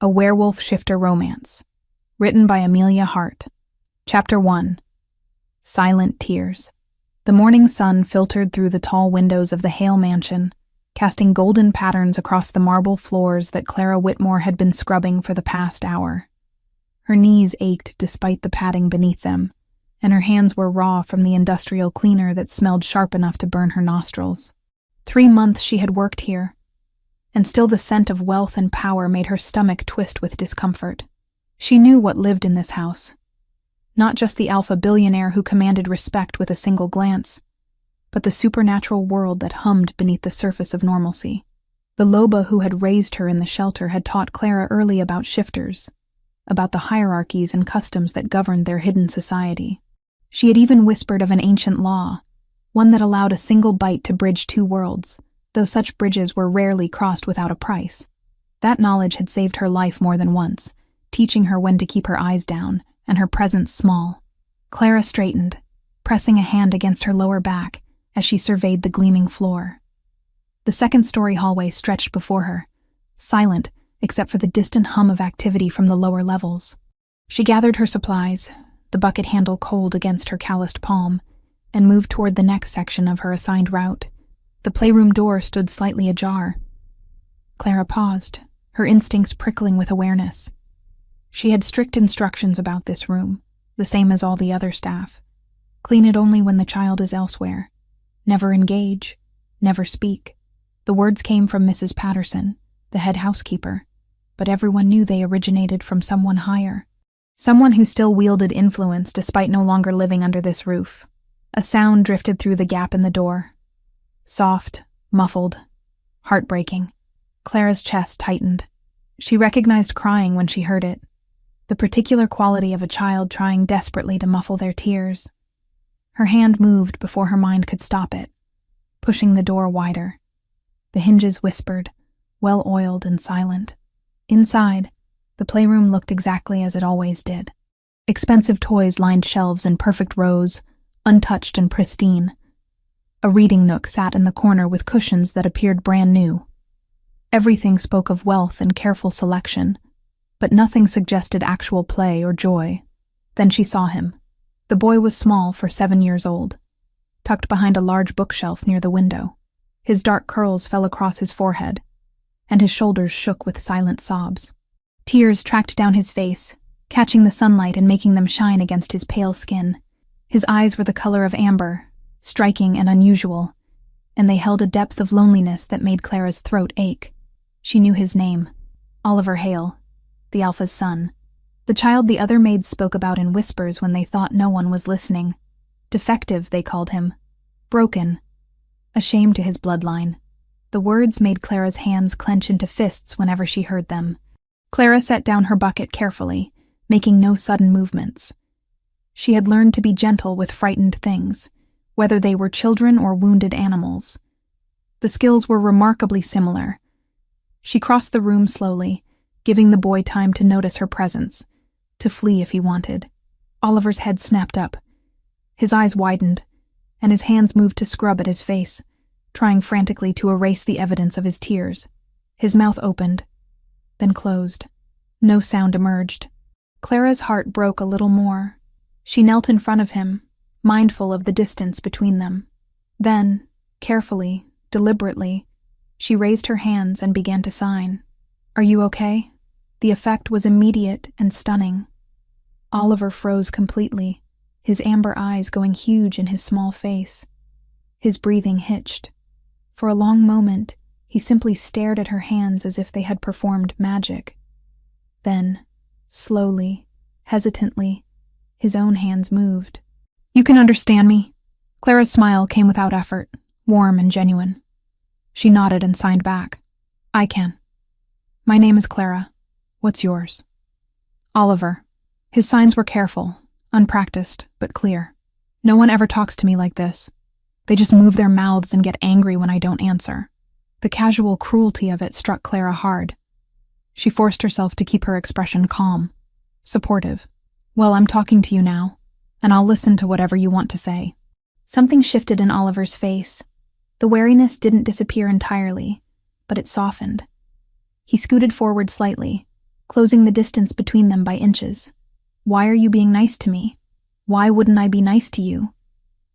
A Werewolf Shifter Romance. Written by Amelia Hart. Chapter 1. Silent Tears. The morning sun filtered through the tall windows of the Hale mansion, casting golden patterns across the marble floors that Clara Whitmore had been scrubbing for the past hour. Her knees ached despite the padding beneath them, and her hands were raw from the industrial cleaner that smelled sharp enough to burn her nostrils. 3 months she had worked here, and still the scent of wealth and power made her stomach twist with discomfort. She knew what lived in this house. Not just the alpha billionaire who commanded respect with a single glance, but the supernatural world that hummed beneath the surface of normalcy. The Loba who had raised her in the shelter had taught Clara early about shifters, about the hierarchies and customs that governed their hidden society. She had even whispered of an ancient law, one that allowed a single bite to bridge 2 worlds, though such bridges were rarely crossed without a price. That knowledge had saved her life more than once, teaching her when to keep her eyes down and her presence small. Clara straightened, pressing a hand against her lower back as she surveyed the gleaming floor. The second-story hallway stretched before her, silent except for the distant hum of activity from the lower levels. She gathered her supplies, the bucket handle cold against her calloused palm, and moved toward the next section of her assigned route. The playroom door stood slightly ajar. Clara paused, her instincts prickling with awareness. She had strict instructions about this room, the same as all the other staff. Clean it only when the child is elsewhere. Never engage. Never speak. The words came from Mrs. Patterson, the head housekeeper, but everyone knew they originated from someone higher. Someone who still wielded influence despite no longer living under this roof. A sound drifted through the gap in the door. Soft, muffled, heartbreaking. Clara's chest tightened. She recognized crying when she heard it, the particular quality of a child trying desperately to muffle their tears. Her hand moved before her mind could stop it, pushing the door wider. The hinges whispered, well-oiled and silent. Inside, the playroom looked exactly as it always did. Expensive toys lined shelves in perfect rows, untouched and pristine. A reading nook sat in the corner with cushions that appeared brand new. Everything spoke of wealth and careful selection, but nothing suggested actual play or joy. Then she saw him. The boy was small for 7 years old, tucked behind a large bookshelf near the window. His dark curls fell across his forehead, and his shoulders shook with silent sobs. Tears tracked down his face, catching the sunlight and making them shine against his pale skin. His eyes were the color of amber, striking and unusual, and they held a depth of loneliness that made Clara's throat ache. She knew his name, Oliver Hale, the Alpha's son. The child the other maids spoke about in whispers when they thought no one was listening. Defective, they called him. Broken. A shame to his bloodline. The words made Clara's hands clench into fists whenever she heard them. Clara set down her bucket carefully, making no sudden movements. She had learned to be gentle with frightened things, whether they were children or wounded animals. The skills were remarkably similar. She crossed the room slowly, giving the boy time to notice her presence, to flee if he wanted. Oliver's head snapped up. His eyes widened, and his hands moved to scrub at his face, trying frantically to erase the evidence of his tears. His mouth opened, then closed. No sound emerged. Clara's heart broke a little more. She knelt in front of him, mindful of the distance between them. Then, carefully, deliberately, she raised her hands and began to sign. "Are you okay?" The effect was immediate and stunning. Oliver froze completely, his amber eyes going huge in his small face. His breathing hitched. For a long moment, he simply stared at her hands as if they had performed magic. Then, slowly, hesitantly, his own hands moved. "You can understand me?" Clara's smile came without effort, warm and genuine. She nodded and signed back. "I can. My name is Clara. What's yours?" "Oliver." His signs were careful, unpracticed, but clear. "No one ever talks to me like this. They just move their mouths and get angry when I don't answer." The casual cruelty of it struck Clara hard. She forced herself to keep her expression calm, supportive. "Well, I'm talking to you now, and I'll listen to whatever you want to say." Something shifted in Oliver's face. The wariness didn't disappear entirely, but it softened. He scooted forward slightly, closing the distance between them by inches. "Why are you being nice to me? Why wouldn't I be nice to you?"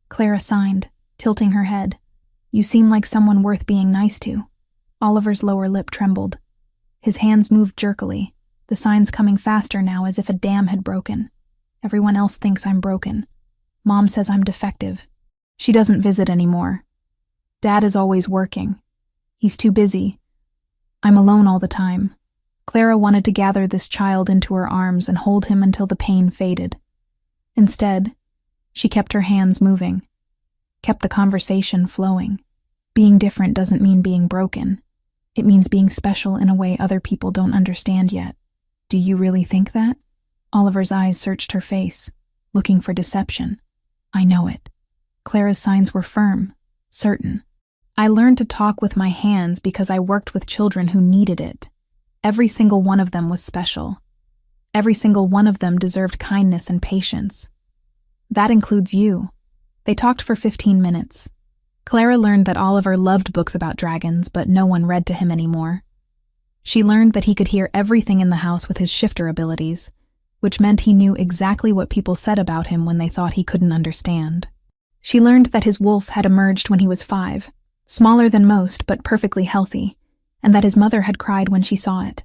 Clara signed, tilting her head. "You seem like someone worth being nice to." Oliver's lower lip trembled. His hands moved jerkily, the signs coming faster now as if a dam had broken. "Everyone else thinks I'm broken. Mom says I'm defective. She doesn't visit anymore. Dad is always working. He's too busy. I'm alone all the time." Clara wanted to gather this child into her arms and hold him until the pain faded. Instead, she kept her hands moving, kept the conversation flowing. Being different doesn't mean being broken. It means being special in a way other people don't understand yet. "Do you really think that?" Oliver's eyes searched her face, looking for deception. "I know it." Clara's signs were firm, certain. "I learned to talk with my hands because I worked with children who needed it. Every single one of them was special. Every single one of them deserved kindness and patience. That includes you." They talked for 15 minutes. Clara learned that Oliver loved books about dragons, but no one read to him anymore. She learned that he could hear everything in the house with his shifter abilities, which meant he knew exactly what people said about him when they thought he couldn't understand. She learned that his wolf had emerged when he was 5, smaller than most but perfectly healthy, and that his mother had cried when she saw it.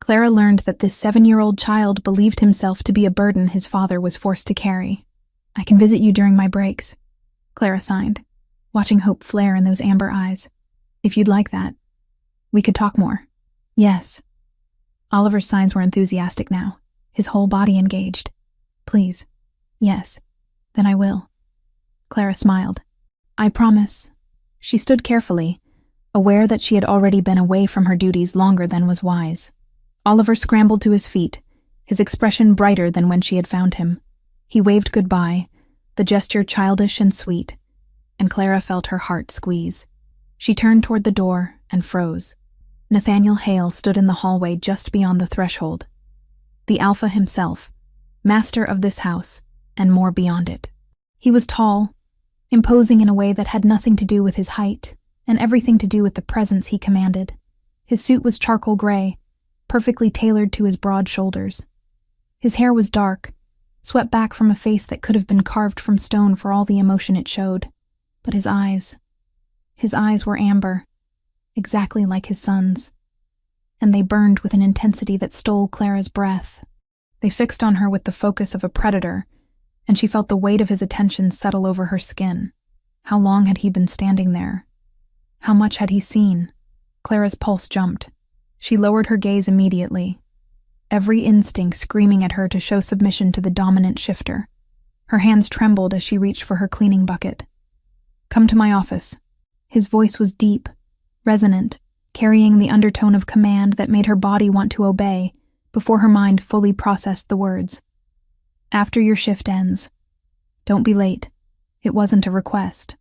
Clara learned that this 7-year-old child believed himself to be a burden his father was forced to carry. "I can visit you during my breaks," Clara signed, watching hope flare in those amber eyes. "If you'd like that. We could talk more." "Yes." Oliver's signs were enthusiastic now, his whole body engaged. "Please. Yes. Then I will." Clara smiled. "I promise." She stood carefully, aware that she had already been away from her duties longer than was wise. Oliver scrambled to his feet, his expression brighter than when she had found him. He waved goodbye, the gesture childish and sweet, and Clara felt her heart squeeze. She turned toward the door and froze. Nathaniel Hale stood in the hallway just beyond the threshold. The Alpha himself, master of this house, and more beyond it. He was tall, imposing in a way that had nothing to do with his height, and everything to do with the presence he commanded. His suit was charcoal gray, perfectly tailored to his broad shoulders. His hair was dark, swept back from a face that could have been carved from stone for all the emotion it showed. But his eyes were amber, exactly like his son's, and they burned with an intensity that stole Clara's breath. They fixed on her with the focus of a predator, and she felt the weight of his attention settle over her skin. How long had he been standing there? How much had he seen? Clara's pulse jumped. She lowered her gaze immediately, every instinct screaming at her to show submission to the dominant shifter. Her hands trembled as she reached for her cleaning bucket. "Come to my office." His voice was deep, resonant, carrying the undertone of command that made her body want to obey before her mind fully processed the words. "After your shift ends. Don't be late." It wasn't a request.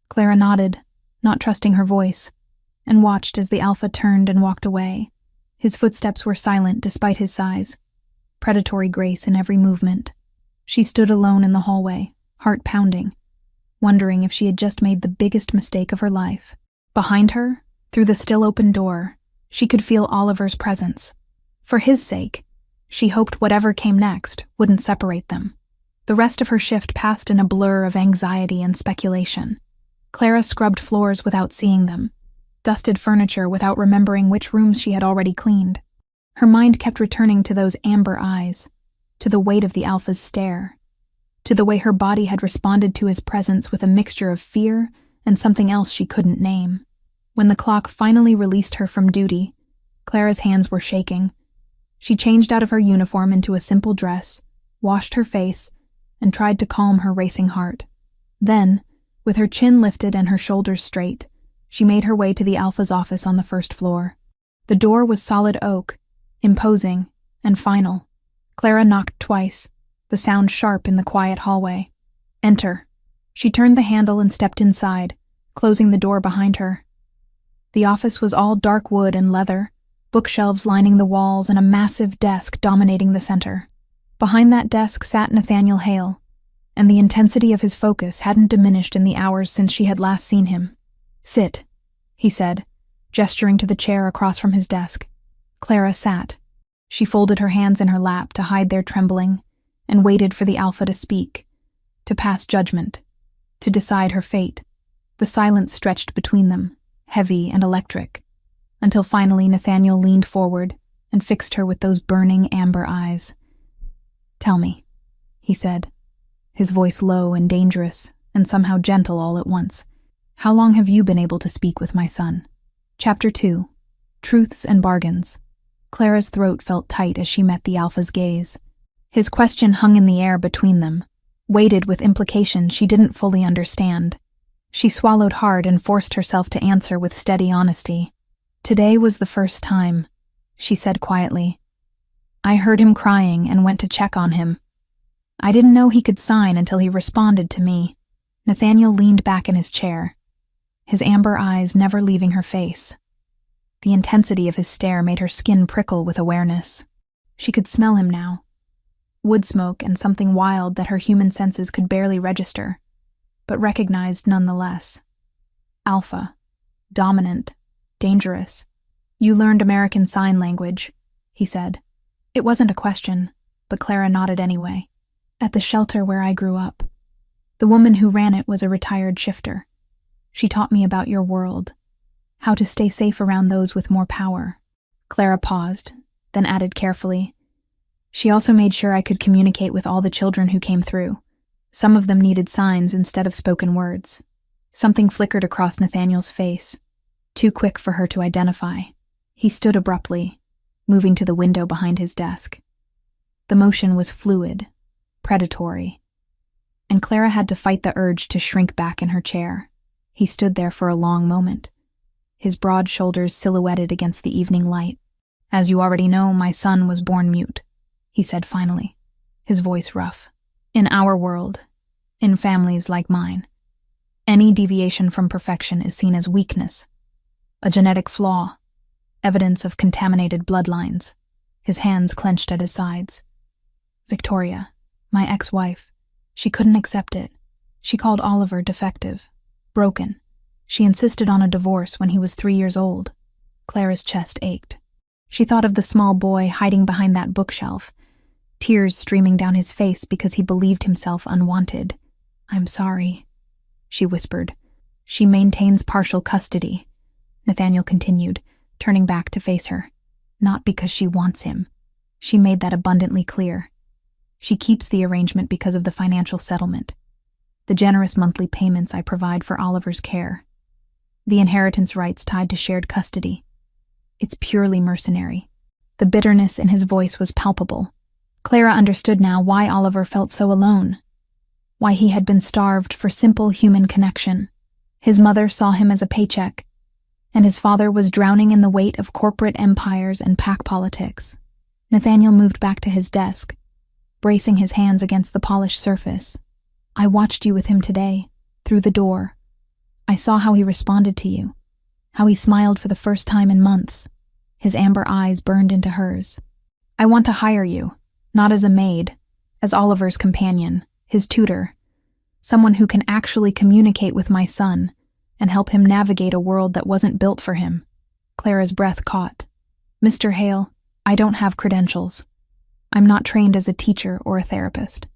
Clara nodded, not trusting her voice, and watched as the Alpha turned and walked away. His footsteps were silent despite his size, predatory grace in every movement. She stood alone in the hallway, heart pounding, wondering if she had just made the biggest mistake of her life. Behind her, through the still open door, she could feel Oliver's presence. For his sake, she hoped whatever came next wouldn't separate them. The rest of her shift passed in a blur of anxiety and speculation. Clara scrubbed floors without seeing them, dusted furniture without remembering which rooms she had already cleaned. Her mind kept returning to those amber eyes, to the weight of the Alpha's stare, to the way her body had responded to his presence with a mixture of fear and something else she couldn't name. When the clock finally released her from duty, Clara's hands were shaking. She changed out of her uniform into a simple dress, washed her face, and tried to calm her racing heart. Then, with her chin lifted and her shoulders straight, she made her way to the Alpha's office on the first floor. The door was solid oak, imposing, and final. Clara knocked twice, the sound sharp in the quiet hallway. "Enter." She turned the handle and stepped inside, closing the door behind her. The office was all dark wood and leather, bookshelves lining the walls and a massive desk dominating the center. Behind that desk sat Nathaniel Hale, and the intensity of his focus hadn't diminished in the hours since she had last seen him. "Sit," he said, gesturing to the chair across from his desk. Clara sat. She folded her hands in her lap to hide their trembling and waited for the alpha to speak, to pass judgment, to decide her fate. The silence stretched between them, heavy and electric, until finally Nathaniel leaned forward and fixed her with those burning amber eyes. "Tell me," he said, his voice low and dangerous and somehow gentle all at once. "How long have you been able to speak with my son?" Chapter 2. Truths and Bargains. Clara's throat felt tight as she met the alpha's gaze. His question hung in the air between them, weighted with implications she didn't fully understand. She swallowed hard and forced herself to answer with steady honesty. "Today was the first time," she said quietly. "I heard him crying and went to check on him. I didn't know he could sign until he responded to me." Nathaniel leaned back in his chair, his amber eyes never leaving her face. The intensity of his stare made her skin prickle with awareness. She could smell him now. Wood smoke and something wild that her human senses could barely register, but recognized nonetheless. Alpha. Dominant. Dangerous. "You learned American Sign Language," he said. It wasn't a question, but Clara nodded anyway. "At the shelter where I grew up. The woman who ran it was a retired shifter. She taught me about your world, how to stay safe around those with more power." Clara paused, then added carefully, "She also made sure I could communicate with all the children who came through. Some of them needed signs instead of spoken words." Something flickered across Nathaniel's face, too quick for her to identify. He stood abruptly, moving to the window behind his desk. The motion was fluid, predatory, and Clara had to fight the urge to shrink back in her chair. He stood there for a long moment, his broad shoulders silhouetted against the evening light. "As you already know, my son was born mute," he said finally, his voice rough. "In our world, in families like mine, any deviation from perfection is seen as weakness, a genetic flaw, evidence of contaminated bloodlines." His hands clenched at his sides. "Victoria, my ex-wife, she couldn't accept it. She called Oliver defective, broken. She insisted on a divorce when he was 3 years old." Clara's chest ached. She thought of the small boy hiding behind that bookshelf, tears streaming down his face because he believed himself unwanted. "I'm sorry," she whispered. "She maintains partial custody," Nathaniel continued, turning back to face her. "Not because she wants him. She made that abundantly clear. She keeps the arrangement because of the financial settlement, the generous monthly payments I provide for Oliver's care, the inheritance rights tied to shared custody. It's purely mercenary." The bitterness in his voice was palpable. Clara understood now why Oliver felt so alone, why he had been starved for simple human connection. His mother saw him as a paycheck, and his father was drowning in the weight of corporate empires and pack politics. Nathaniel moved back to his desk, bracing his hands against the polished surface. "I watched you with him today, through the door. I saw how he responded to you, how he smiled for the first time in months." His amber eyes burned into hers. "I want to hire you, not as a maid, as Oliver's companion, his tutor, someone who can actually communicate with my son and help him navigate a world that wasn't built for him." Clara's breath caught. "Mr. Hale, I don't have credentials. I'm not trained as a teacher or a therapist.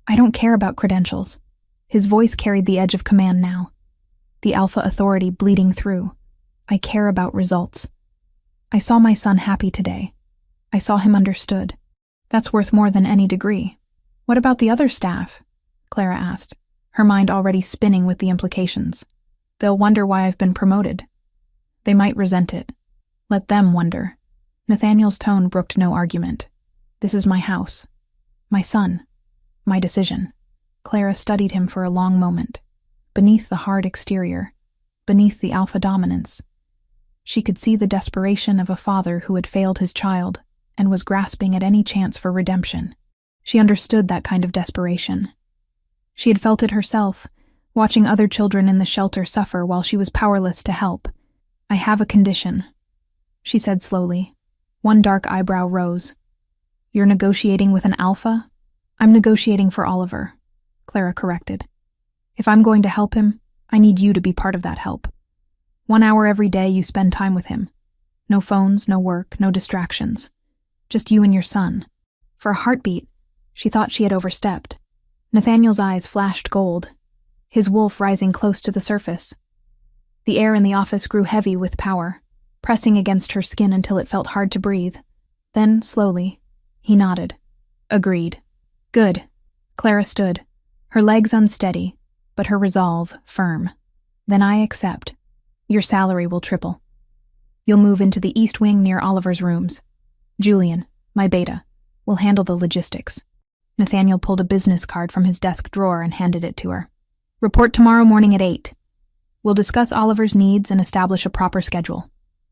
I don't care about credentials." His voice carried the edge of command now, the alpha authority bleeding through. "I care about results. I saw my son happy today. I saw him understood. That's worth more than any degree." "What about the other staff?" Clara asked, her mind already spinning with the implications. "They'll wonder why I've been promoted. They might resent it. Let them wonder." Nathaniel's tone brooked no argument. "This is my house, my son, my decision." Clara studied him for a long moment. Beneath the hard exterior, beneath the alpha dominance, she could see the desperation of a father who had failed his child and was grasping at any chance for redemption. She understood that kind of desperation. She had felt it herself, watching other children in the shelter suffer while she was powerless to help. "I have a condition," she said slowly. One dark eyebrow rose. "You're negotiating with an alpha?" "I'm negotiating for Oliver," Clara corrected. "If I'm going to help him, I need you to be part of that help. 1 hour every day you spend time with him. No phones, no work, no distractions. Just you and your son. For a heartbeat, she thought she had overstepped. Nathaniel's eyes flashed gold, his wolf rising close to the surface. The air in the office grew heavy with power, pressing against her skin until it felt hard to breathe. Then, slowly, he nodded. Agreed. Good. Clara stood, her legs unsteady, but her resolve firm. Then I accept. Your salary will triple. You'll move into the east wing near Oliver's rooms. Julian, my beta, will handle the logistics. Nathaniel pulled a business card from his desk drawer and handed it to her. Report tomorrow morning at 8. We'll discuss Oliver's needs and establish a proper schedule.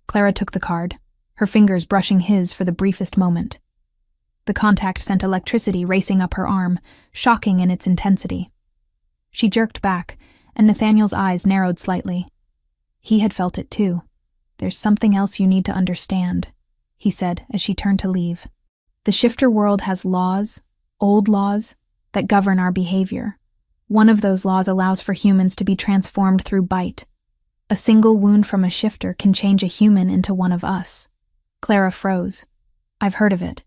Clara took the card, her fingers brushing his for the briefest moment. The contact sent electricity racing up her arm, shocking in its intensity. She jerked back, and Nathaniel's eyes narrowed slightly. He had felt it too. There's something else you need to understand, he said as she turned to leave. The shifter world has laws, old laws, that govern our behavior. One of those laws allows for humans to be transformed through bite. A single wound from a shifter can change a human into one of us. Clara froze. I've heard of it.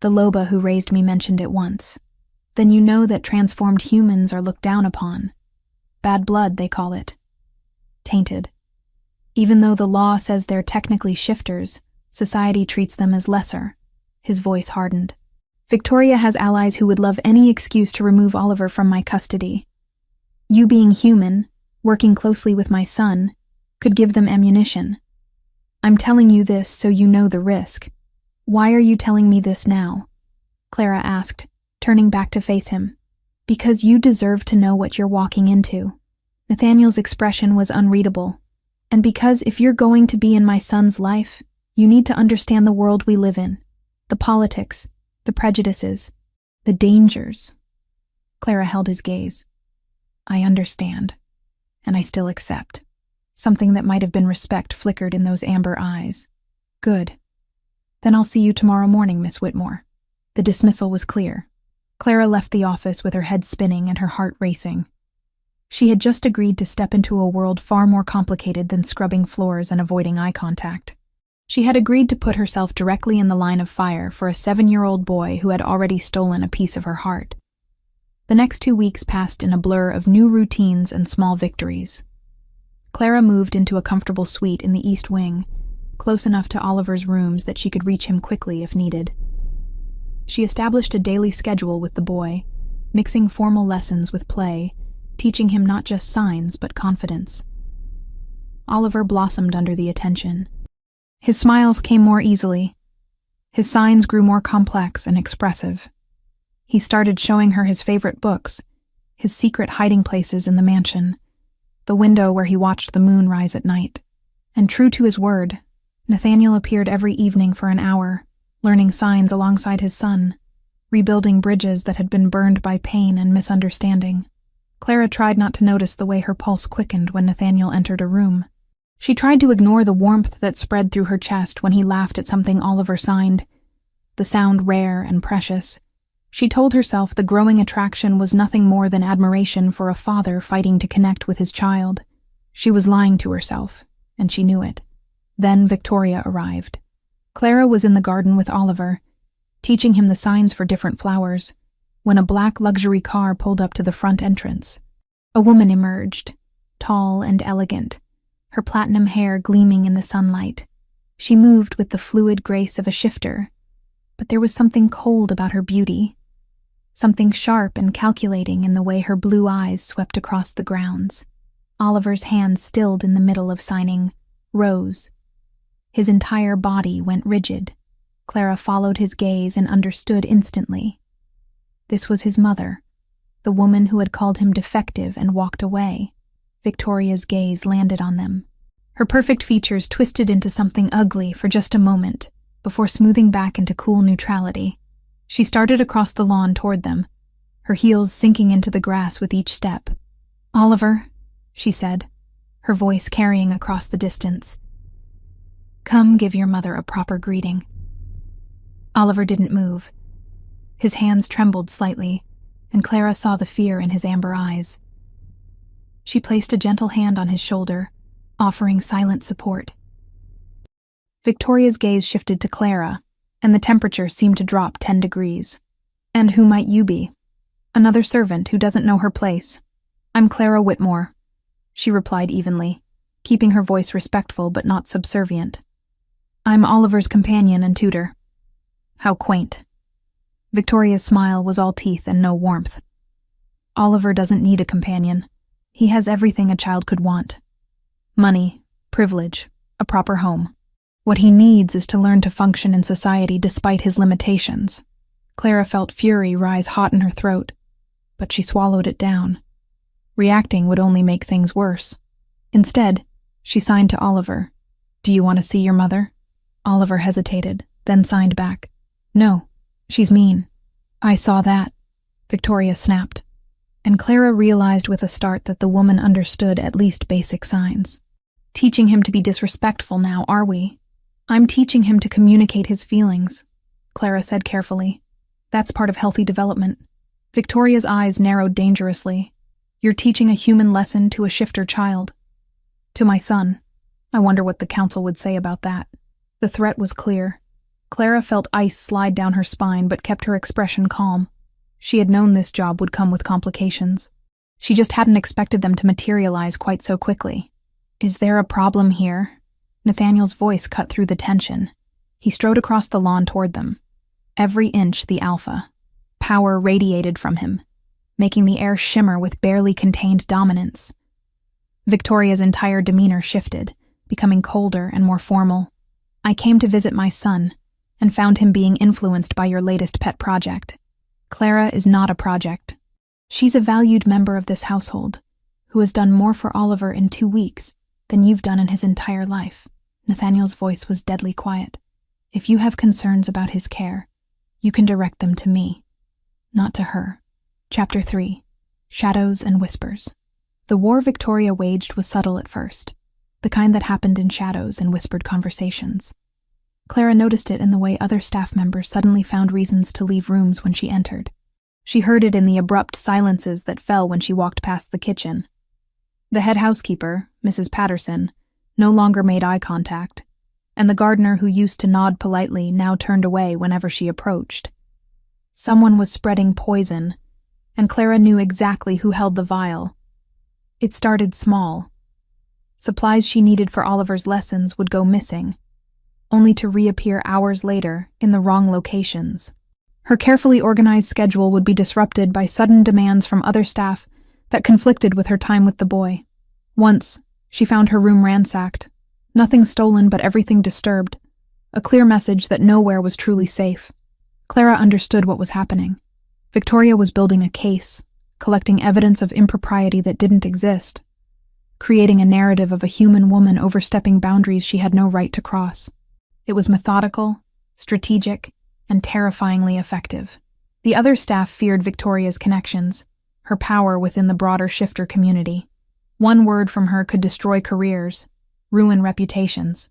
The Loba who raised me mentioned it once. Then you know that transformed humans are looked down upon. Bad blood, they call it. Tainted. Even though the law says they're technically shifters, society treats them as lesser. His voice hardened. Victoria has allies who would love any excuse to remove Oliver from my custody. You being human, working closely with my son, could give them ammunition. I'm telling you this so you know the risk. Why are you telling me this now? Clara asked, turning back to face him. Because you deserve to know what you're walking into. Nathaniel's expression was unreadable. And because if you're going to be in my son's life, you need to understand the world we live in. The politics, the prejudices, the dangers. Clara held his gaze. I understand, and I still accept. Something that might have been respect flickered in those amber eyes. Good. Then I'll see you tomorrow morning, Miss Whitmore. The dismissal was clear. Clara left the office with her head spinning and her heart racing. She had just agreed to step into a world far more complicated than scrubbing floors and avoiding eye contact. She had agreed to put herself directly in the line of fire for a 7-year-old boy who had already stolen a piece of her heart. The next 2 weeks passed in a blur of new routines and small victories. Clara moved into a comfortable suite in the East Wing, close enough to Oliver's rooms that she could reach him quickly if needed. She established a daily schedule with the boy, mixing formal lessons with play, teaching him not just signs but confidence. Oliver blossomed under the attention. His smiles came more easily. His signs grew more complex and expressive. He started showing her his favorite books, his secret hiding places in the mansion, the window where he watched the moon rise at night. And true to his word, Nathaniel appeared every evening for an hour, learning signs alongside his son, rebuilding bridges that had been burned by pain and misunderstanding. Clara tried not to notice the way her pulse quickened when Nathaniel entered a room. She tried to ignore the warmth that spread through her chest when he laughed at something Oliver signed, the sound rare and precious. She told herself the growing attraction was nothing more than admiration for a father fighting to connect with his child. She was lying to herself, and she knew it. Then Victoria arrived. Clara was in the garden with Oliver, teaching him the signs for different flowers, when a black luxury car pulled up to the front entrance. A woman emerged, tall and elegant, her platinum hair gleaming in the sunlight. She moved with the fluid grace of a shifter, but there was something cold about her beauty, something sharp and calculating in the way her blue eyes swept across the grounds. Oliver's hand stilled in the middle of signing Rose. His entire body went rigid. Clara followed his gaze and understood instantly. This was his mother, the woman who had called him defective and walked away. Victoria's gaze landed on them. Her perfect features twisted into something ugly for just a moment, before smoothing back into cool neutrality. She started across the lawn toward them, her heels sinking into the grass with each step. "Oliver," she said, her voice carrying across the distance. "Come give your mother a proper greeting." Oliver didn't move. His hands trembled slightly, and Clara saw the fear in his amber eyes. She placed a gentle hand on his shoulder, offering silent support. Victoria's gaze shifted to Clara, and the temperature seemed to drop 10 degrees. "And who might you be?" "Another servant who doesn't know her place. I'm Clara Whitmore," she replied evenly, keeping her voice respectful but not subservient. "I'm Oliver's companion and tutor." How quaint. Victoria's smile was all teeth and no warmth. "Oliver doesn't need a companion. He has everything a child could want. Money, privilege, a proper home. What he needs is to learn to function in society despite his limitations." Clara felt fury rise hot in her throat, but she swallowed it down. Reacting would only make things worse. Instead, she signed to Oliver. "Do you want to see your mother?" Oliver hesitated, then signed back. "No, she's mean." "I saw that," Victoria snapped, and Clara realized with a start that the woman understood at least basic signs. "Teaching him to be disrespectful now, are we?" "I'm teaching him to communicate his feelings," Clara said carefully. "That's part of healthy development." Victoria's eyes narrowed dangerously. "You're teaching a human lesson to a shifter child." "To my son. I wonder what the council would say about that." The threat was clear. Clara felt ice slide down her spine but kept her expression calm. She had known this job would come with complications. She just hadn't expected them to materialize quite so quickly. "Is there a problem here?" Nathaniel's voice cut through the tension. He strode across the lawn toward them. Every inch the alpha. Power radiated from him, making the air shimmer with barely contained dominance. Victoria's entire demeanor shifted, becoming colder and more formal. "I came to visit my son, and found him being influenced by your latest pet project." Clara is not a project. She's a valued member of this household, who has done more for Oliver in 2 weeks than you've done in his entire life. Nathaniel's voice was deadly quiet. "If you have concerns about his care, you can direct them to me, not to her." Chapter 3. Shadows and Whispers. The war Victoria waged was subtle at first, the kind that happened in shadows and whispered conversations. Clara noticed it in the way other staff members suddenly found reasons to leave rooms when she entered. She heard it in the abrupt silences that fell when she walked past the kitchen. The head housekeeper, Mrs. Patterson, no longer made eye contact, and the gardener who used to nod politely now turned away whenever she approached. Someone was spreading poison, and Clara knew exactly who held the vial. It started small. Supplies she needed for Oliver's lessons would go missing, only to reappear hours later in the wrong locations. Her carefully organized schedule would be disrupted by sudden demands from other staff that conflicted with her time with the boy. Once, she found her room ransacked. Nothing stolen but everything disturbed. A clear message that nowhere was truly safe. Clara understood what was happening. Victoria was building a case, collecting evidence of impropriety that didn't exist, creating a narrative of a human woman overstepping boundaries she had no right to cross. It was methodical, strategic, and terrifyingly effective. The other staff feared Victoria's connections, her power within the broader shifter community. One word from her could destroy careers, ruin reputations.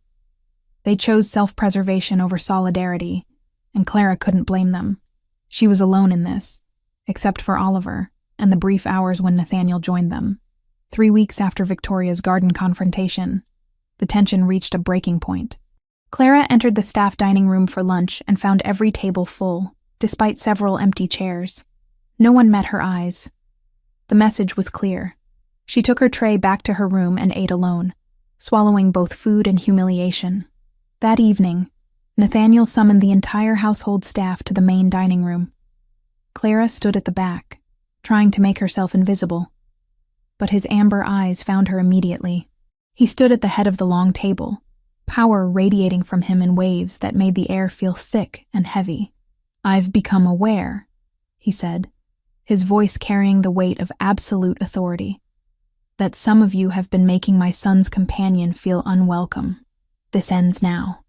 They chose self-preservation over solidarity, and Clara couldn't blame them. She was alone in this, except for Oliver and the brief hours when Nathaniel joined them. 3 weeks after Victoria's garden confrontation, the tension reached a breaking point. Clara entered the staff dining room for lunch and found every table full, despite several empty chairs. No one met her eyes. The message was clear. She took her tray back to her room and ate alone, swallowing both food and humiliation. That evening, Nathaniel summoned the entire household staff to the main dining room. Clara stood at the back, trying to make herself invisible, but his amber eyes found her immediately. He stood at the head of the long table, power radiating from him in waves that made the air feel thick and heavy. "I've become aware," he said, his voice carrying the weight of absolute authority, "that some of you have been making my son's companion feel unwelcome. This ends now."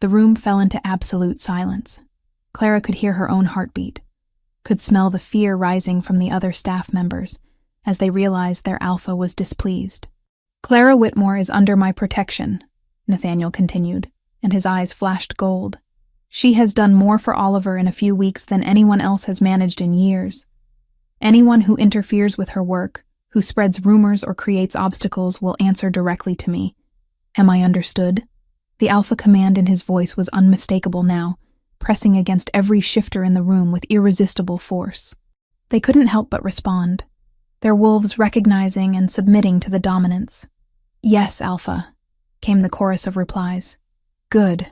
The room fell into absolute silence. Clara could hear her own heartbeat, could smell the fear rising from the other staff members as they realized their alpha was displeased. "Clara Whitmore is under my protection," Nathaniel continued, and his eyes flashed gold. "She has done more for Oliver in a few weeks than anyone else has managed in years. Anyone who interferes with her work, who spreads rumors or creates obstacles, will answer directly to me. Am I understood?" The alpha command in his voice was unmistakable now, pressing against every shifter in the room with irresistible force. They couldn't help but respond, their wolves recognizing and submitting to the dominance. "Yes, Alpha," came the chorus of replies. "Good."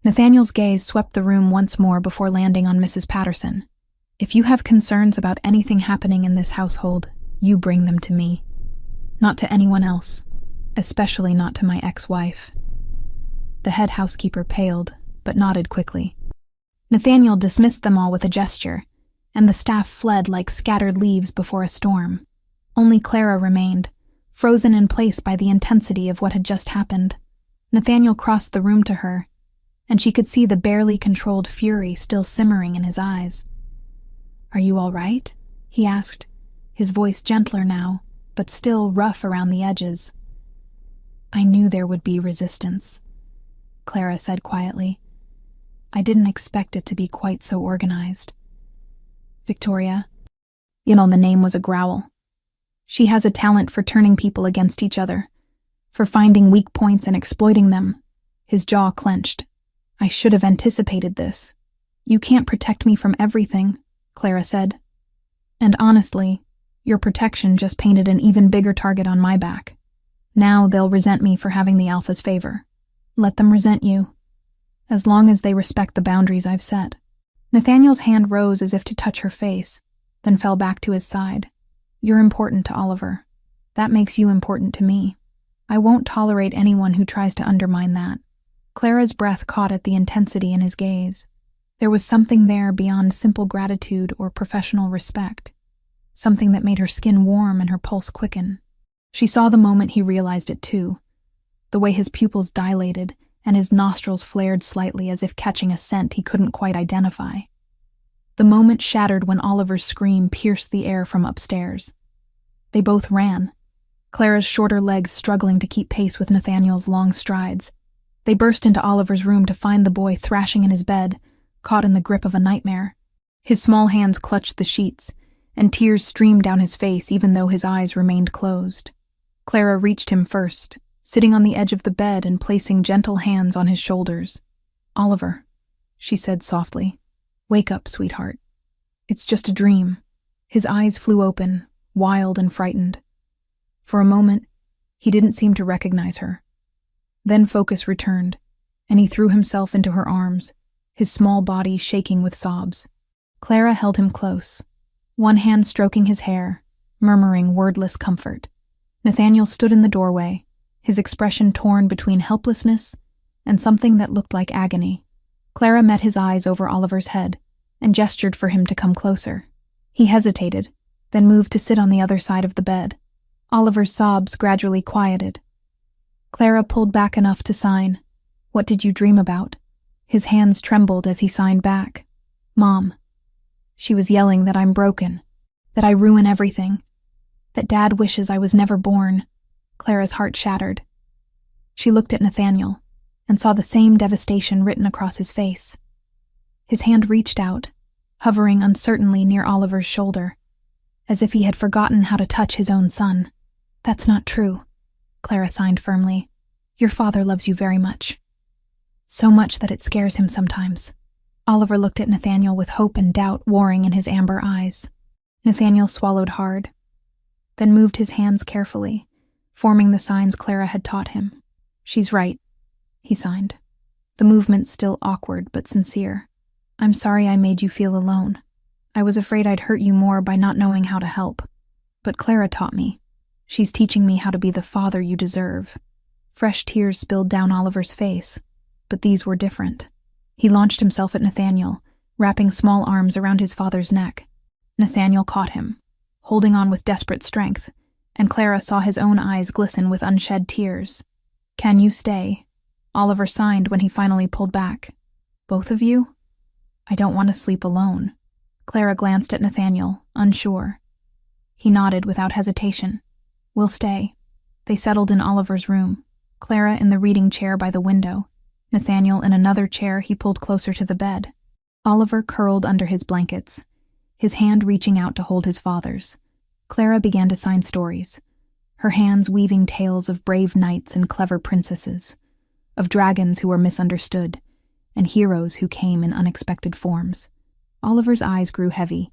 Nathaniel's gaze swept the room once more before landing on Mrs. Patterson. "If you have concerns about anything happening in this household, you bring them to me. Not to anyone else, especially not to my ex-wife." The head housekeeper paled, but nodded quickly. Nathaniel dismissed them all with a gesture, and the staff fled like scattered leaves before a storm. Only Clara remained, frozen in place by the intensity of what had just happened. Nathaniel crossed the room to her, and she could see the barely controlled fury still simmering in his eyes. "Are you all right?" he asked, his voice gentler now, but still rough around the edges. "I knew there would be resistance," Clara said quietly. "I didn't expect it to be quite so organized. Victoria," the name was a growl. "She has a talent for turning people against each other, for finding weak points and exploiting them." His jaw clenched. "I should have anticipated this. You can't protect me from everything," Clara said. "And honestly, your protection just painted an even bigger target on my back. Now they'll resent me for having the Alpha's favor. Let them resent you, as long as they respect the boundaries I've set." Nathaniel's hand rose as if to touch her face, then fell back to his side. "You're important to Oliver. That makes you important to me. I won't tolerate anyone who tries to undermine that." Clara's breath caught at the intensity in his gaze. There was something there beyond simple gratitude or professional respect, something that made her skin warm and her pulse quicken. She saw the moment he realized it too, the way his pupils dilated and his nostrils flared slightly as if catching a scent he couldn't quite identify. The moment shattered when Oliver's scream pierced the air from upstairs. They both ran, Clara's shorter legs struggling to keep pace with Nathaniel's long strides. They burst into Oliver's room to find the boy thrashing in his bed, caught in the grip of a nightmare. His small hands clutched the sheets, and tears streamed down his face even though his eyes remained closed. Clara reached him first, sitting on the edge of the bed and placing gentle hands on his shoulders. "Oliver," she said softly, "wake up, sweetheart. It's just a dream." His eyes flew open, wild and frightened. For a moment, he didn't seem to recognize her. Then focus returned, and he threw himself into her arms, his small body shaking with sobs. Clara held him close, one hand stroking his hair, murmuring wordless comfort. Nathaniel stood in the doorway, his expression torn between helplessness and something that looked like agony. Clara met his eyes over Oliver's head and gestured for him to come closer. He hesitated, then moved to sit on the other side of the bed. Oliver's sobs gradually quieted. Clara pulled back enough to sign, "What did you dream about?" His hands trembled as he signed back, "Mom." She was yelling that I'm broken, that I ruin everything, that Dad wishes I was never born. Clara's heart shattered. She looked at Nathaniel and saw the same devastation written across his face. His hand reached out, hovering uncertainly near Oliver's shoulder, as if he had forgotten how to touch his own son. "That's not true," Clara signed firmly. "Your father loves you very much. So much that it scares him sometimes." Oliver looked at Nathaniel with hope and doubt warring in his amber eyes. Nathaniel swallowed hard, then moved his hands carefully, forming the signs Clara had taught him. "She's right," he signed, the movement still awkward but sincere. "I'm sorry I made you feel alone. I was afraid I'd hurt you more by not knowing how to help. But Clara taught me. She's teaching me how to be the father you deserve." Fresh tears spilled down Oliver's face, but these were different. He launched himself at Nathaniel, wrapping small arms around his father's neck. Nathaniel caught him, holding on with desperate strength, and Clara saw his own eyes glisten with unshed tears. "Can you stay?" Oliver signed when he finally pulled back. "Both of you?" "I don't want to sleep alone." Clara glanced at Nathaniel, unsure. He nodded without hesitation. "We'll stay." They settled in Oliver's room, Clara in the reading chair by the window, Nathaniel in another chair he pulled closer to the bed. Oliver curled under his blankets, his hand reaching out to hold his father's. Clara began to sign stories, her hands weaving tales of brave knights and clever princesses, of dragons who were misunderstood, and heroes who came in unexpected forms. Oliver's eyes grew heavy,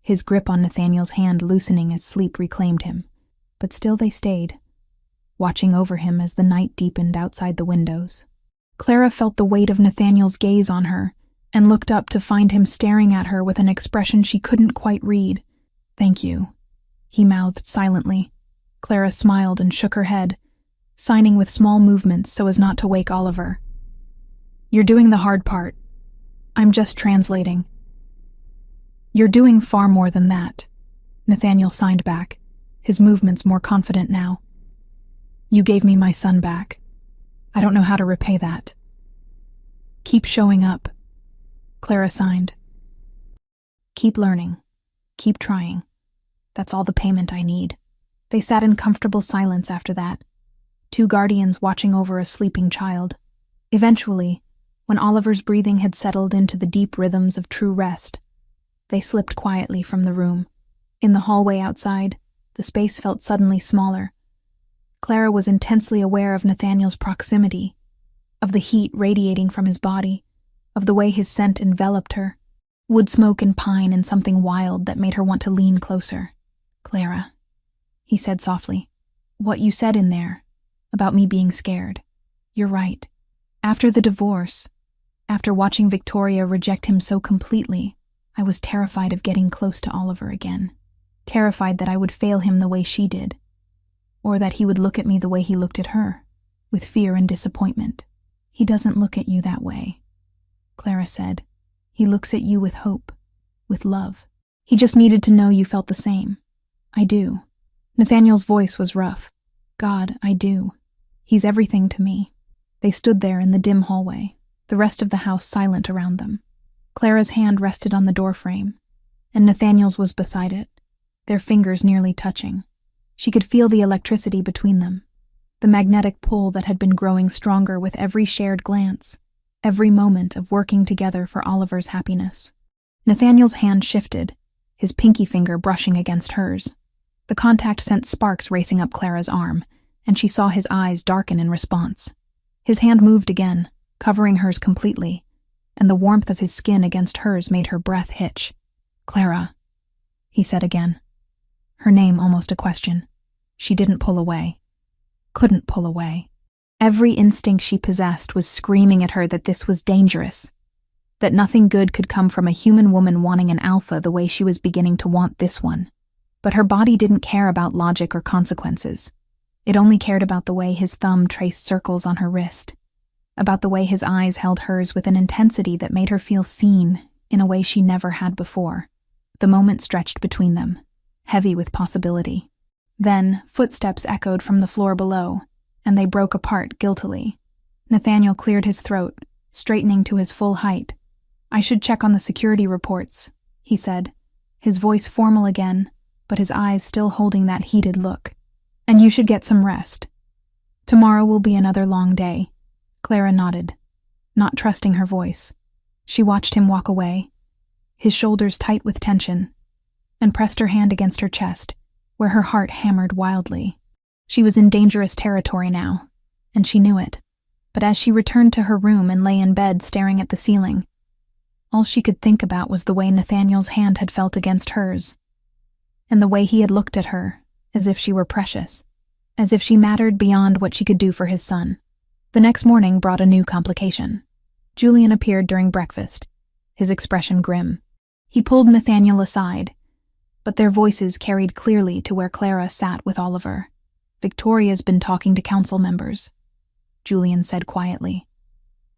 his grip on Nathaniel's hand loosening as sleep reclaimed him. But still they stayed, watching over him as the night deepened outside the windows. Clara felt the weight of Nathaniel's gaze on her and looked up to find him staring at her with an expression she couldn't quite read. "Thank you," he mouthed silently. Clara smiled and shook her head, signing with small movements so as not to wake Oliver. "You're doing the hard part. I'm just translating." "You're doing far more than that," Nathaniel signed back, his movements more confident now. "You gave me my son back. I don't know how to repay that." "Keep showing up," Clara signed. "Keep learning. Keep trying. That's all the payment I need." They sat in comfortable silence after that, two guardians watching over a sleeping child. Eventually, when Oliver's breathing had settled into the deep rhythms of true rest, they slipped quietly from the room. In the hallway outside, the space felt suddenly smaller. Clara was intensely aware of Nathaniel's proximity, of the heat radiating from his body, of the way his scent enveloped her, wood smoke and pine and something wild that made her want to lean closer. "Clara," he said softly, "what you said in there, about me being scared, you're right. After the divorce, after watching Victoria reject him so completely, I was terrified of getting close to Oliver again. Terrified that I would fail him the way she did, or that he would look at me the way he looked at her, with fear and disappointment. He doesn't look at you that way," Clara said. "He looks at you with hope, with love. He just needed to know you felt the same." "I do." Nathaniel's voice was rough. "God, I do. He's everything to me." They stood there in the dim hallway, the rest of the house silent around them. Clara's hand rested on the doorframe, and Nathaniel's was beside it, their fingers nearly touching. She could feel the electricity between them, the magnetic pull that had been growing stronger with every shared glance, every moment of working together for Oliver's happiness. Nathaniel's hand shifted, his pinky finger brushing against hers. The contact sent sparks racing up Clara's arm, and she saw his eyes darken in response. His hand moved again, covering hers completely, and the warmth of his skin against hers made her breath hitch. "Clara," he said again, her name almost a question. She didn't pull away. Couldn't pull away. Every instinct she possessed was screaming at her that this was dangerous, that nothing good could come from a human woman wanting an alpha the way she was beginning to want this one. But her body didn't care about logic or consequences. It only cared about the way his thumb traced circles on her wrist, about the way his eyes held hers with an intensity that made her feel seen in a way she never had before. The moment stretched between them, heavy with possibility. Then, footsteps echoed from the floor below, and they broke apart guiltily. Nathaniel cleared his throat, straightening to his full height. "I should check on the security reports," he said, his voice formal again, but his eyes still holding that heated look. "And you should get some rest. Tomorrow will be another long day." Clara nodded, not trusting her voice. She watched him walk away, his shoulders tight with tension, and pressed her hand against her chest, where her heart hammered wildly. She was in dangerous territory now, and she knew it. But as she returned to her room and lay in bed staring at the ceiling, all she could think about was the way Nathaniel's hand had felt against hers, and the way he had looked at her, as if she were precious, as if she mattered beyond what she could do for his son. The next morning brought a new complication. Julian appeared during breakfast, his expression grim. He pulled Nathaniel aside, but their voices carried clearly to where Clara sat with Oliver. "Victoria's been talking to council members," Julian said quietly,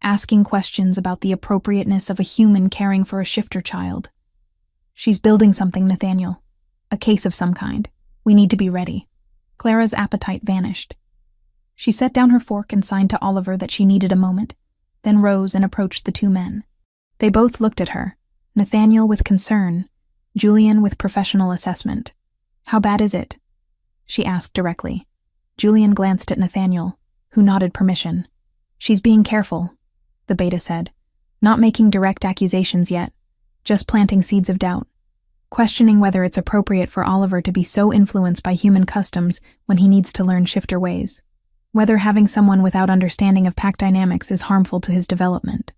"asking questions about the appropriateness of a human caring for a shifter child. She's building something, Nathaniel. A case of some kind. We need to be ready." Clara's appetite vanished. She set down her fork and signed to Oliver that she needed a moment, then rose and approached the two men. They both looked at her, Nathaniel with concern, Julian with professional assessment. "How bad is it?" she asked directly. Julian glanced at Nathaniel, who nodded permission. "She's being careful," the beta said, "not making direct accusations yet, just planting seeds of doubt, questioning whether it's appropriate for Oliver to be so influenced by human customs when he needs to learn shifter ways, whether having someone without understanding of pack dynamics is harmful to his development."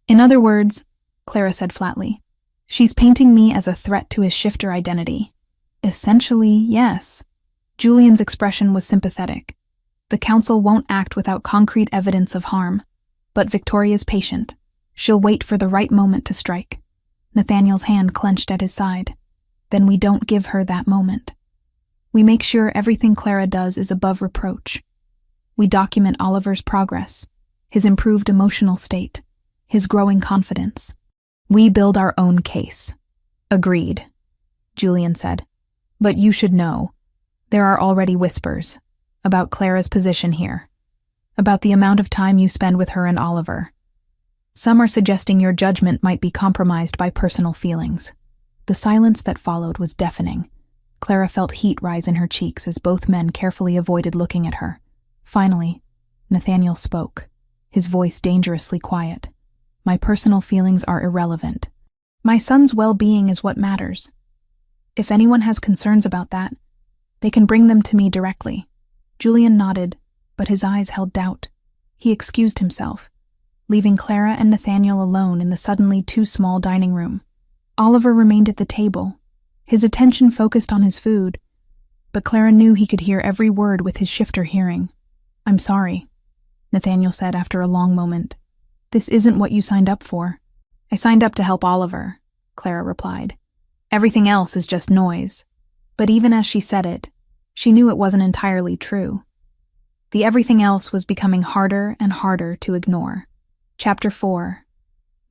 In other words, Clara said flatly, she's painting me as a threat to his shifter identity. Essentially, yes. Julian's expression was sympathetic. The council won't act without concrete evidence of harm. But Victoria's patient. She'll wait for the right moment to strike. Nathaniel's hand clenched at his side. Then we don't give her that moment. We make sure everything Clara does is above reproach. We document Oliver's progress, his improved emotional state, his growing confidence. We build our own case. Agreed, Julian said. But you should know, there are already whispers about Clara's position here, about the amount of time you spend with her and Oliver. Some are suggesting your judgment might be compromised by personal feelings. The silence that followed was deafening. Clara felt heat rise in her cheeks as both men carefully avoided looking at her. Finally, Nathaniel spoke, his voice dangerously quiet. My personal feelings are irrelevant. My son's well-being is what matters. If anyone has concerns about that, they can bring them to me directly. Julian nodded, but his eyes held doubt. He excused himself, leaving Clara and Nathaniel alone in the suddenly too small dining room. Oliver remained at the table, his attention focused on his food, but Clara knew he could hear every word with his shifter hearing. I'm sorry, Nathaniel said after a long moment. This isn't what you signed up for. I signed up to help Oliver, Clara replied. Everything else is just noise. But even as she said it, she knew it wasn't entirely true. The everything else was becoming harder and harder to ignore. Chapter 4.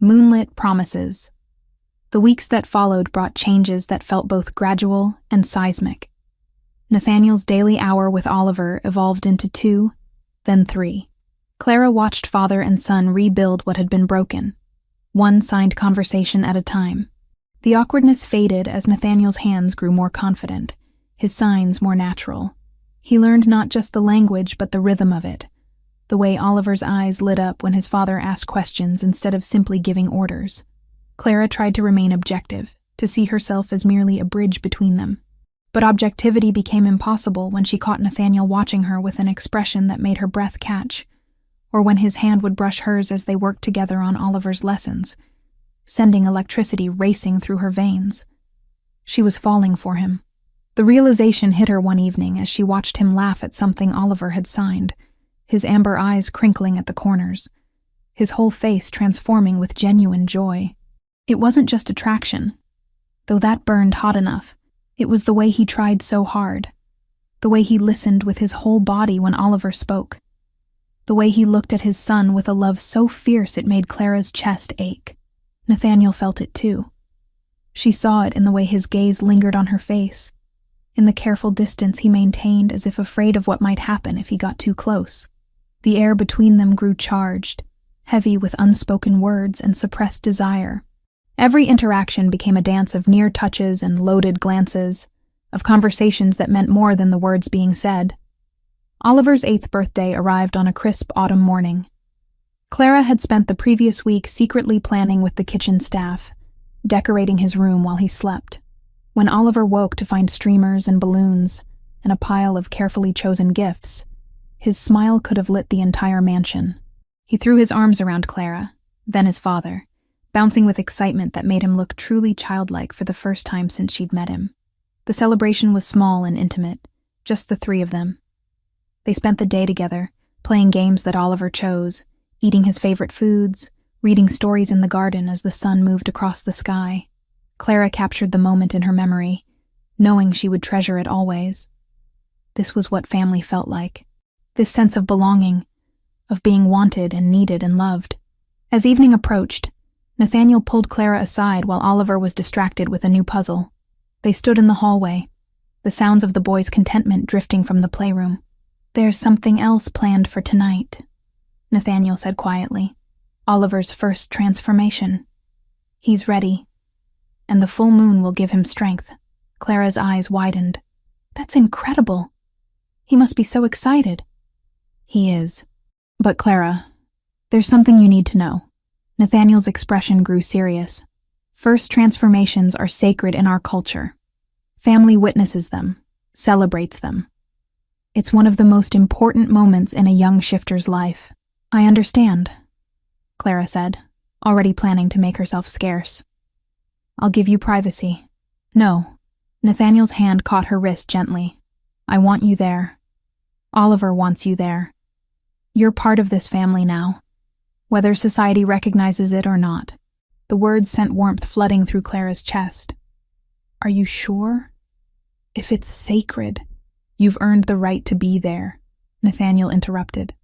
Moonlit Promises. The weeks that followed brought changes that felt both gradual and seismic. Nathaniel's daily hour with Oliver evolved into 2, then 3. Clara watched father and son rebuild what had been broken, one signed conversation at a time. The awkwardness faded as Nathaniel's hands grew more confident, his signs more natural. He learned not just the language but the rhythm of it, the way Oliver's eyes lit up when his father asked questions instead of simply giving orders. Clara tried to remain objective, to see herself as merely a bridge between them. But objectivity became impossible when she caught Nathaniel watching her with an expression that made her breath catch, or when his hand would brush hers as they worked together on Oliver's lessons, sending electricity racing through her veins. She was falling for him. The realization hit her one evening as she watched him laugh at something Oliver had signed, his amber eyes crinkling at the corners, his whole face transforming with genuine joy. It wasn't just attraction, though that burned hot enough. It was the way he tried so hard, the way he listened with his whole body when Oliver spoke, the way he looked at his son with a love so fierce it made Clara's chest ache. Nathaniel felt it too. She saw it in the way his gaze lingered on her face, in the careful distance he maintained as if afraid of what might happen if he got too close. The air between them grew charged, heavy with unspoken words and suppressed desire. Every interaction became a dance of near touches and loaded glances, of conversations that meant more than the words being said. Oliver's 8th birthday arrived on a crisp autumn morning. Clara had spent the previous week secretly planning with the kitchen staff, decorating his room while he slept. When Oliver woke to find streamers and balloons and a pile of carefully chosen gifts, his smile could have lit the entire mansion. He threw his arms around Clara, then his father, bouncing with excitement that made him look truly childlike for the first time since she'd met him. The celebration was small and intimate, just the 3 of them. They spent the day together, playing games that Oliver chose, eating his favorite foods, reading stories in the garden as the sun moved across the sky. Clara captured the moment in her memory, knowing she would treasure it always. This was what family felt like. This sense of belonging, of being wanted and needed and loved. As evening approached, Nathaniel pulled Clara aside while Oliver was distracted with a new puzzle. They stood in the hallway, the sounds of the boys' contentment drifting from the playroom. There's something else planned for tonight, Nathaniel said quietly. Oliver's first transformation. He's ready, and the full moon will give him strength. Clara's eyes widened. That's incredible. He must be so excited. He is. But Clara, there's something you need to know. Nathaniel's expression grew serious. First transformations are sacred in our culture. Family witnesses them, celebrates them. It's one of the most important moments in a young shifter's life. I understand, Clara said, already planning to make herself scarce. "I'll give you privacy." "No." Nathaniel's hand caught her wrist gently. "I want you there. Oliver wants you there. You're part of this family now, whether society recognizes it or not." The words sent warmth flooding through Clara's chest. "Are you sure? If it's sacred." "You've earned the right to be there," Nathaniel interrupted.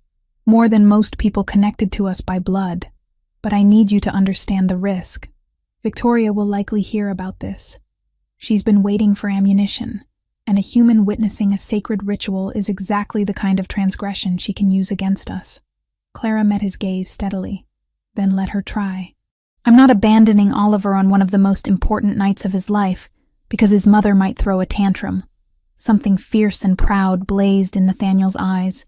"More than most people connected to us by blood. But I need you to understand the risk. Victoria will likely hear about this. She's been waiting for ammunition, and a human witnessing a sacred ritual is exactly the kind of transgression she can use against us." Clara met his gaze steadily, then let her try. "I'm not abandoning Oliver on one of the most important nights of his life because his mother might throw a tantrum." Something fierce and proud blazed in Nathaniel's eyes.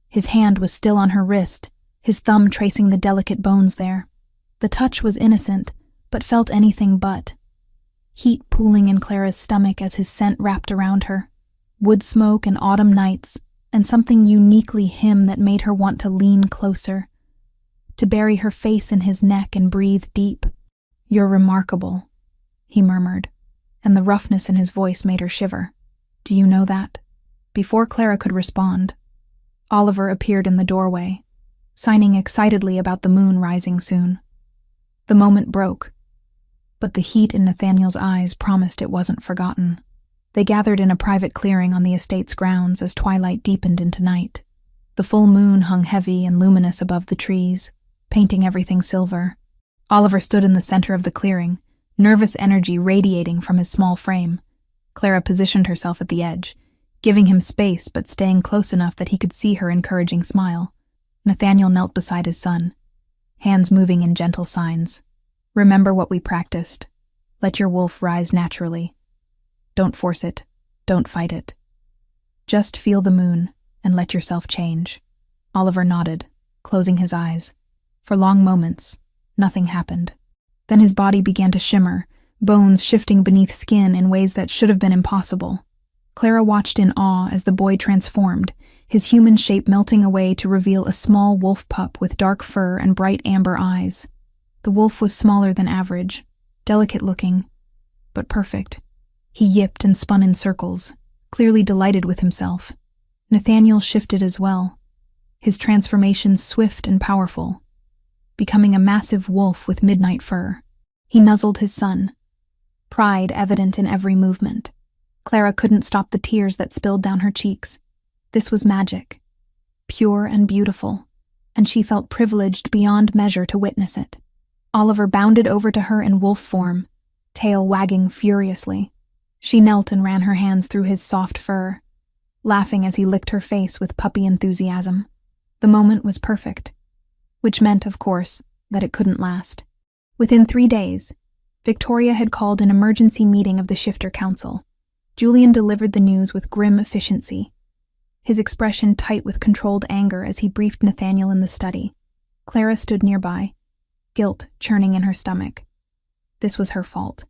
His hand was still on her wrist, his thumb tracing the delicate bones there. The touch was innocent, but felt anything but. Heat pooling in Clara's stomach as his scent wrapped around her. Wood smoke and autumn nights, and something uniquely him that made her want to lean closer, to bury her face in his neck and breathe deep. "You're remarkable," he murmured, and the roughness in his voice made her shiver. "Do you know that?" Before Clara could respond, Oliver appeared in the doorway, signing excitedly about the moon rising soon. The moment broke, but the heat in Nathaniel's eyes promised it wasn't forgotten. They gathered in a private clearing on the estate's grounds as twilight deepened into night. The full moon hung heavy and luminous above the trees, painting everything silver. Oliver stood in the center of the clearing, nervous energy radiating from his small frame. Clara positioned herself at the edge, giving him space but staying close enough that he could see her encouraging smile. Nathaniel knelt beside his son, hands moving in gentle signs. "Remember what we practiced. Let your wolf rise naturally. Don't force it. Don't fight it. Just feel the moon and let yourself change." Oliver nodded, closing his eyes. For long moments, nothing happened. Then his body began to shimmer, bones shifting beneath skin in ways that should have been impossible. Clara watched in awe as the boy transformed, his human shape melting away to reveal a small wolf pup with dark fur and bright amber eyes. The wolf was smaller than average, delicate-looking, but perfect. He yipped and spun in circles, clearly delighted with himself. Nathaniel shifted as well, his transformation swift and powerful, becoming a massive wolf with midnight fur. He nuzzled his son, pride evident in every movement. Clara couldn't stop the tears that spilled down her cheeks. This was magic, pure and beautiful, and she felt privileged beyond measure to witness it. Oliver bounded over to her in wolf form, tail wagging furiously. She knelt and ran her hands through his soft fur, laughing as he licked her face with puppy enthusiasm. The moment was perfect, which meant, of course, that it couldn't last. Within 3 days, Victoria had called an emergency meeting of the Shifter Council. Julian delivered the news with grim efficiency, his expression tight with controlled anger as he briefed Nathaniel in the study. Clara stood nearby, guilt churning in her stomach. This was her fault.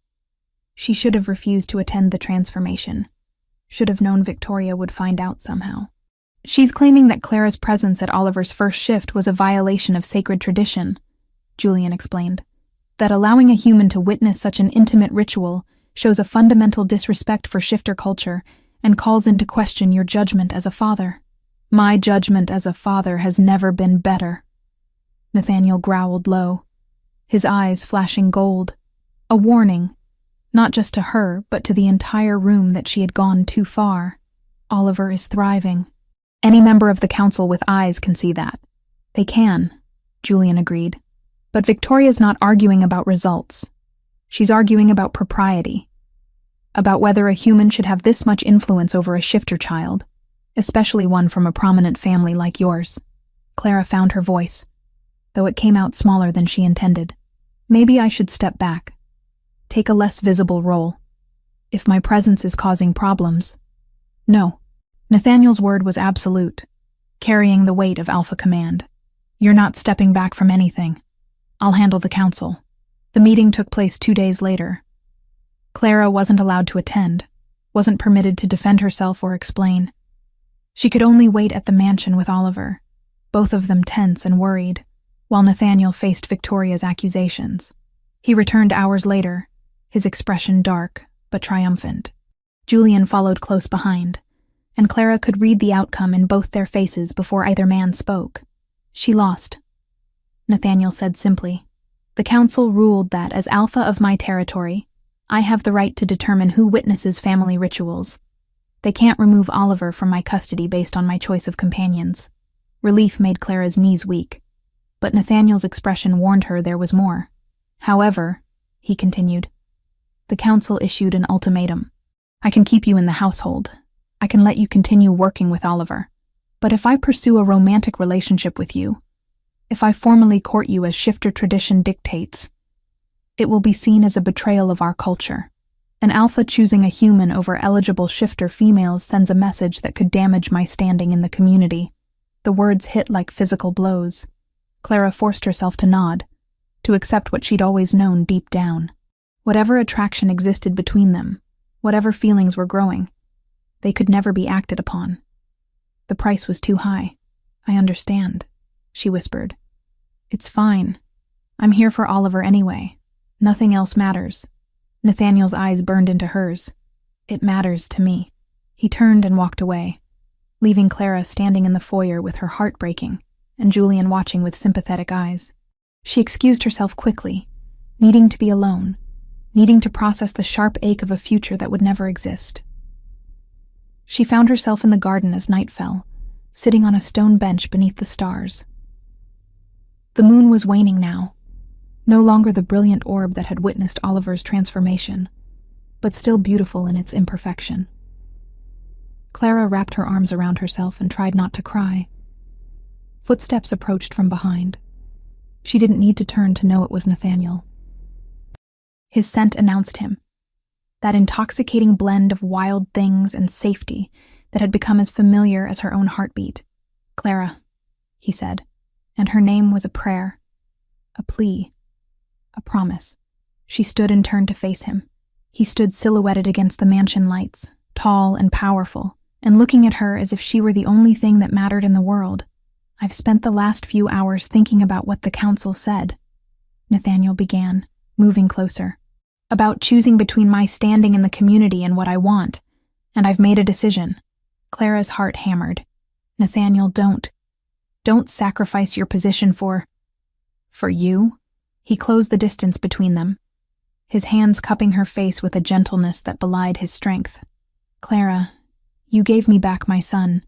She should have refused to attend the transformation, should have known Victoria would find out somehow. "She's claiming that Clara's presence at Oliver's first shift was a violation of sacred tradition," Julian explained. "That allowing a human to witness such an intimate ritual shows a fundamental disrespect for shifter culture and calls into question your judgment as a father." "My judgment as a father has never been better," Nathaniel growled low, his eyes flashing gold. A warning, not just to her, but to the entire room that she had gone too far. Oliver is thriving. Any member of the council with eyes can see that. They can, Julian agreed. But Victoria's not arguing about results. She's arguing about propriety. About whether a human should have this much influence over a shifter child, especially one from a prominent family like yours. Clara found her voice, though it came out smaller than she intended. "Maybe I should step back. Take a less visible role. If my presence is causing problems." "No." Nathaniel's word was absolute, carrying the weight of alpha command. "You're not stepping back from anything. I'll handle the council." The meeting took place 2 days later. Clara wasn't allowed to attend, wasn't permitted to defend herself or explain. She could only wait at the mansion with Oliver, both of them tense and worried, while Nathaniel faced Victoria's accusations. He returned hours later, his expression dark but triumphant. Julian followed close behind, and Clara could read the outcome in both their faces before either man spoke. She lost, Nathaniel said simply. The council ruled that, as alpha of my territory, I have the right to determine who witnesses family rituals. They can't remove Oliver from my custody based on my choice of companions. Relief made Clara's knees weak, but Nathaniel's expression warned her there was more. However, he continued, the council issued an ultimatum. I can keep you in the household. I can let you continue working with Oliver. But if I pursue a romantic relationship with you, if I formally court you as shifter tradition dictates, it will be seen as a betrayal of our culture. An alpha choosing a human over eligible shifter females sends a message that could damage my standing in the community. The words hit like physical blows. Clara forced herself to nod, to accept what she'd always known deep down. Whatever attraction existed between them, whatever feelings were growing, they could never be acted upon. The price was too high. I understand, she whispered. It's fine. I'm here for Oliver anyway. Nothing else matters. Nathaniel's eyes burned into hers. It matters to me. He turned and walked away, leaving Clara standing in the foyer with her heart breaking and Julian watching with sympathetic eyes. She excused herself quickly, needing to be alone, needing to process the sharp ache of a future that would never exist. She found herself in the garden as night fell, sitting on a stone bench beneath the stars. The moon was waning now, no longer the brilliant orb that had witnessed Oliver's transformation, but still beautiful in its imperfection. Clara wrapped her arms around herself and tried not to cry. Footsteps approached from behind. She didn't need to turn to know it was Nathaniel. His scent announced him, that intoxicating blend of wild things and safety that had become as familiar as her own heartbeat. Clara, he said, and her name was a prayer, a plea, a promise. She stood and turned to face him. He stood silhouetted against the mansion lights, tall and powerful, and looking at her as if she were the only thing that mattered in the world. I've spent the last few hours thinking about what the council said, Nathaniel began, moving closer. About choosing between my standing in the community and what I want, and I've made a decision. Clara's heart hammered. Nathaniel, don't sacrifice your position for you? He closed the distance between them, his hands cupping her face with a gentleness that belied his strength. Clara, you gave me back my son.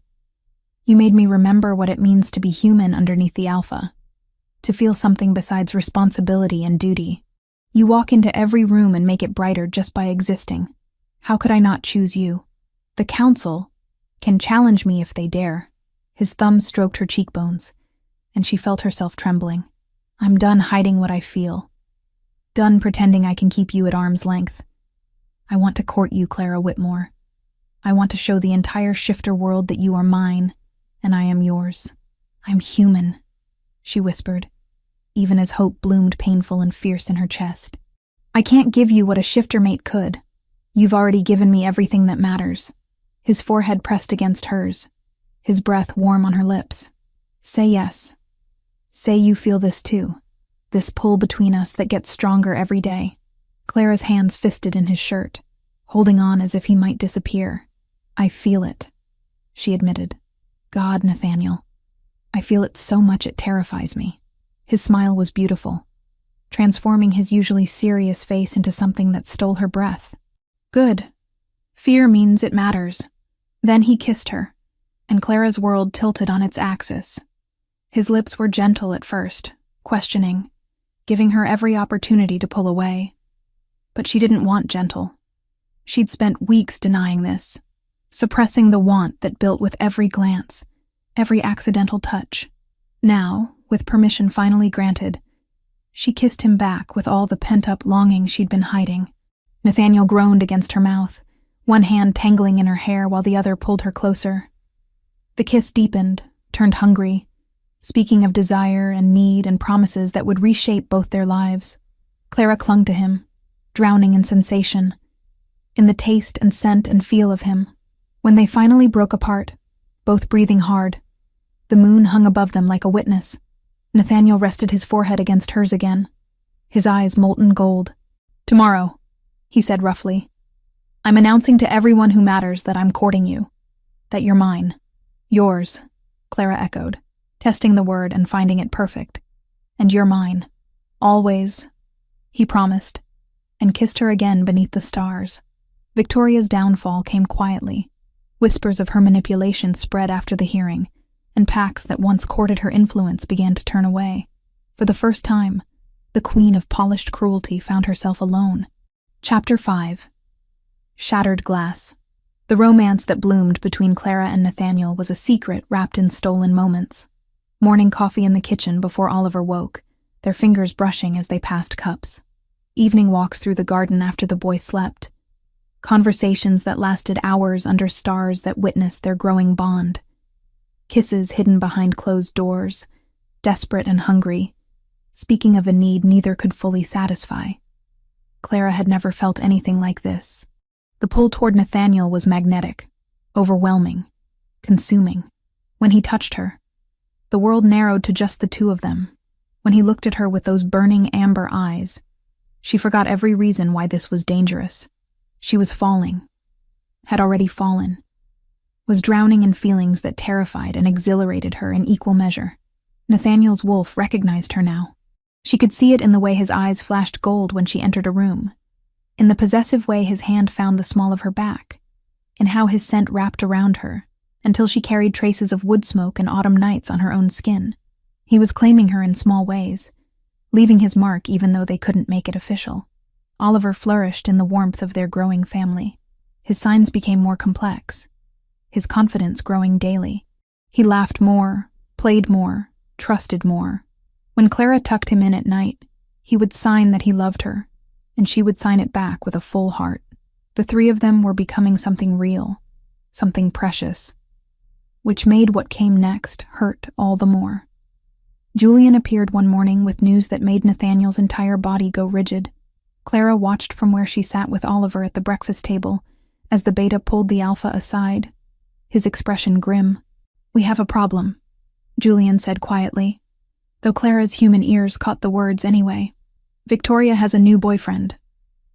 You made me remember what it means to be human underneath the alpha, to feel something besides responsibility and duty. You walk into every room and make it brighter just by existing. How could I not choose you? The council can challenge me if they dare. His thumb stroked her cheekbones, and she felt herself trembling. I'm done hiding what I feel. Done pretending I can keep you at arm's length. I want to court you, Clara Whitmore. I want to show the entire shifter world that you are mine, and I am yours. I'm human, she whispered, even as hope bloomed painful and fierce in her chest. I can't give you what a shifter mate could. You've already given me everything that matters. His forehead pressed against hers, his breath warm on her lips. Say yes. Say you feel this too, this pull between us that gets stronger every day. Clara's hands fisted in his shirt, holding on as if he might disappear. I feel it, she admitted. God, Nathaniel. I feel it so much it terrifies me. His smile was beautiful, transforming his usually serious face into something that stole her breath. Good. Fear means it matters. Then he kissed her, and Clara's world tilted on its axis. His lips were gentle at first, questioning, giving her every opportunity to pull away. But she didn't want gentle. She'd spent weeks denying this, suppressing the want that built with every glance, every accidental touch. Now, with permission finally granted, she kissed him back with all the pent-up longing she'd been hiding. Nathaniel groaned against her mouth, one hand tangling in her hair while the other pulled her closer. The kiss deepened, turned hungry, speaking of desire and need and promises that would reshape both their lives. Clara clung to him, drowning in sensation, in the taste and scent and feel of him. When they finally broke apart, both breathing hard, the moon hung above them like a witness. Nathaniel rested his forehead against hers again, his eyes molten gold. "Tomorrow," he said roughly. "I'm announcing to everyone who matters that I'm courting you. That you're mine." "Yours," Clara echoed, testing the word and finding it perfect. "And you're mine. Always," he promised, and kissed her again beneath the stars. Victoria's downfall came quietly. Whispers of her manipulation spread after the hearing, and pacts that once courted her influence began to turn away. For the first time, the queen of polished cruelty found herself alone. Chapter 5. Shattered Glass. The romance that bloomed between Clara and Nathaniel was a secret wrapped in stolen moments. Morning coffee in the kitchen before Oliver woke, their fingers brushing as they passed cups. Evening walks through the garden after the boy slept. Conversations that lasted hours under stars that witnessed their growing bond. Kisses hidden behind closed doors, desperate and hungry, speaking of a need neither could fully satisfy. Clara had never felt anything like this. The pull toward Nathaniel was magnetic, overwhelming, consuming. When he touched her, the world narrowed to just the two of them. When he looked at her with those burning amber eyes, she forgot every reason why this was dangerous. She was falling, had already fallen, was drowning in feelings that terrified and exhilarated her in equal measure. Nathaniel's wolf recognized her now. She could see it in the way his eyes flashed gold when she entered a room, in the possessive way his hand found the small of her back, in how his scent wrapped around her, until she carried traces of wood smoke and autumn nights on her own skin. He was claiming her in small ways, leaving his mark even though they couldn't make it official. Oliver flourished in the warmth of their growing family. His signs became more complex, his confidence growing daily. He laughed more, played more, trusted more. When Clara tucked him in at night, he would sign that he loved her, and she would sign it back with a full heart. The three of them were becoming something real, something precious, which made what came next hurt all the more. Julian appeared one morning with news that made Nathaniel's entire body go rigid. Clara watched from where she sat with Oliver at the breakfast table as the beta pulled the alpha aside, his expression grim. "We have a problem," Julian said quietly, though Clara's human ears caught the words anyway. "Victoria has a new boyfriend,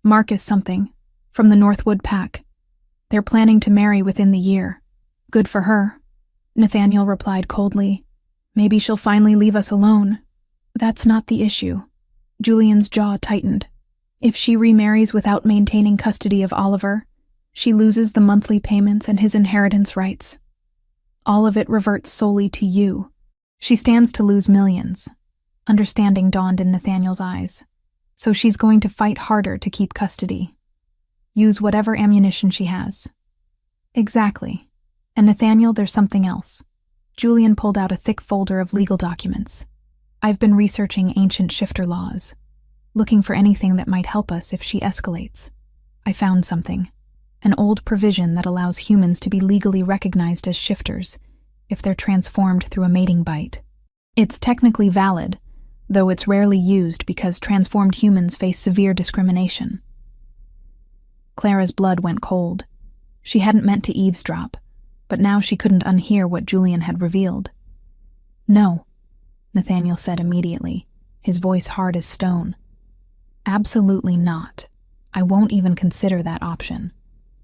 Marcus something, from the Northwood Pack. They're planning to marry within the year." "Good for her," Nathaniel replied coldly. "Maybe she'll finally leave us alone." "That's not the issue." Julian's jaw tightened. "If she remarries without maintaining custody of Oliver, she loses the monthly payments and his inheritance rights. All of it reverts solely to you. She stands to lose millions." Understanding dawned in Nathaniel's eyes. "So she's going to fight harder to keep custody. Use whatever ammunition she has." "Exactly. And Nathaniel, there's something else." Julian pulled out a thick folder of legal documents. "I've been researching ancient shifter laws, looking for anything that might help us if she escalates. I found something. An old provision that allows humans to be legally recognized as shifters if they're transformed through a mating bite. It's technically valid, though it's rarely used because transformed humans face severe discrimination." Clara's blood went cold. She hadn't meant to eavesdrop, but now she couldn't unhear what Julian had revealed. "No," Nathaniel said immediately, his voice hard as stone. "Absolutely not. I won't even consider that option.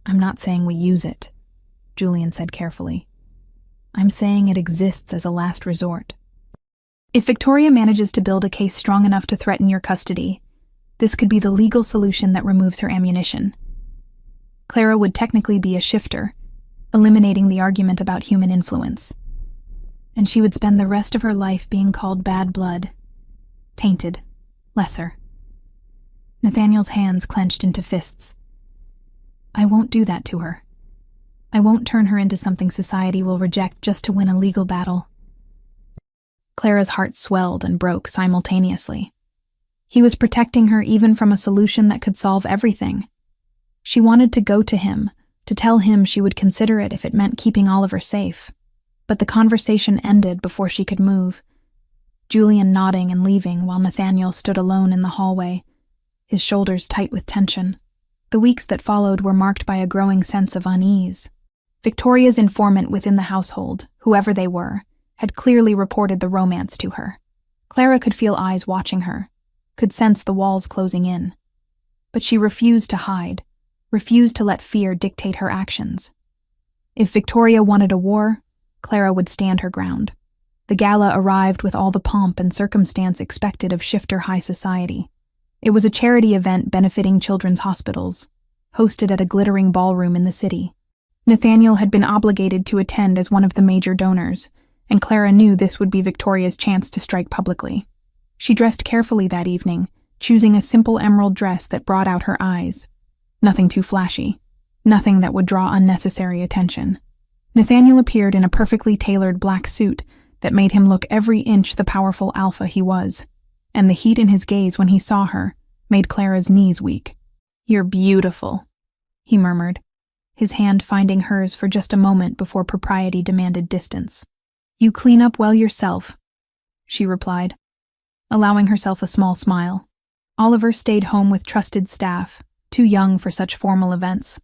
I'm not saying we use it," Julian said carefully. "I'm saying it exists as a last resort. If Victoria manages to build a case strong enough to threaten your custody, this could be the legal solution that removes her ammunition. Clara would technically be a shifter, eliminating the argument about human influence. And she would spend the rest of her life being called bad blood, tainted, lesser." Nathaniel's hands clenched into fists. "I won't do that to her. I won't turn her into something society will reject just to win a legal battle." Clara's heart swelled and broke simultaneously. He was protecting her even from a solution that could solve everything. She wanted to go to him, to tell him she would consider it if it meant keeping Oliver safe. But the conversation ended before she could move, Julian nodding and leaving while Nathaniel stood alone in the hallway, his shoulders tight with tension. The weeks that followed were marked by a growing sense of unease. Victoria's informant within the household, whoever they were, had clearly reported the romance to her. Clara could feel eyes watching her, could sense the walls closing in. But she refused to hide, refused to let fear dictate her actions. If Victoria wanted a war, Clara would stand her ground. The gala arrived with all the pomp and circumstance expected of shifter high society. It was a charity event benefiting children's hospitals, hosted at a glittering ballroom in the city. Nathaniel had been obligated to attend as one of the major donors, and Clara knew this would be Victoria's chance to strike publicly. She dressed carefully that evening, choosing a simple emerald dress that brought out her eyes. Nothing too flashy, nothing that would draw unnecessary attention. Nathaniel appeared in a perfectly tailored black suit that made him look every inch the powerful alpha he was, and the heat in his gaze when he saw her made Clara's knees weak. "You're beautiful," he murmured, his hand finding hers for just a moment before propriety demanded distance. "You clean up well yourself," she replied, allowing herself a small smile. Oliver stayed home with trusted staff, too young for such formal events.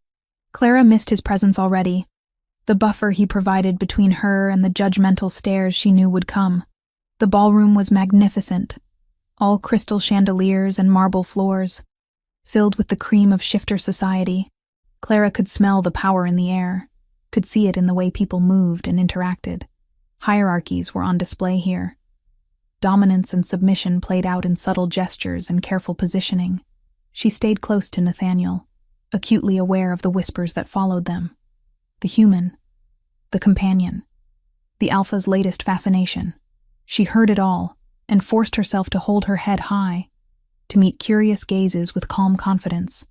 Clara missed his presence already, the buffer he provided between her and the judgmental stares she knew would come. The ballroom was magnificent, all crystal chandeliers and marble floors, filled with the cream of shifter society. Clara could smell the power in the air, could see it in the way people moved and interacted. Hierarchies were on display here. Dominance and submission played out in subtle gestures and careful positioning. She stayed close to Nathaniel, acutely aware of the whispers that followed them. The human, the companion, the alpha's latest fascination. She heard it all and forced herself to hold her head high, to meet curious gazes with calm confidence.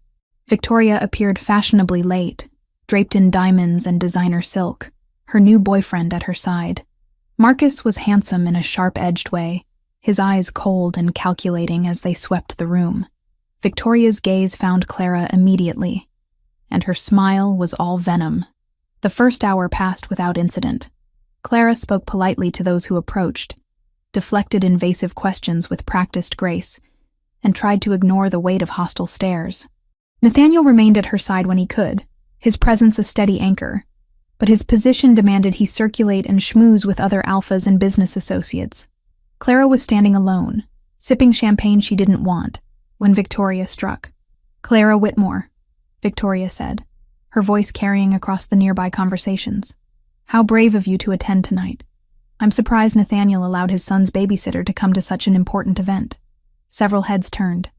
Victoria appeared fashionably late, draped in diamonds and designer silk, her new boyfriend at her side. Marcus was handsome in a sharp-edged way, his eyes cold and calculating as they swept the room. Victoria's gaze found Clara immediately, and her smile was all venom. The first hour passed without incident. Clara spoke politely to those who approached, deflected invasive questions with practiced grace, and tried to ignore the weight of hostile stares. Nathaniel remained at her side when he could, his presence a steady anchor, but his position demanded he circulate and schmooze with other alphas and business associates. Clara was standing alone, sipping champagne she didn't want, when Victoria struck. "Clara Whitmore," Victoria said, her voice carrying across the nearby conversations. "How brave of you to attend tonight. I'm surprised Nathaniel allowed his son's babysitter to come to such an important event." Several heads turned.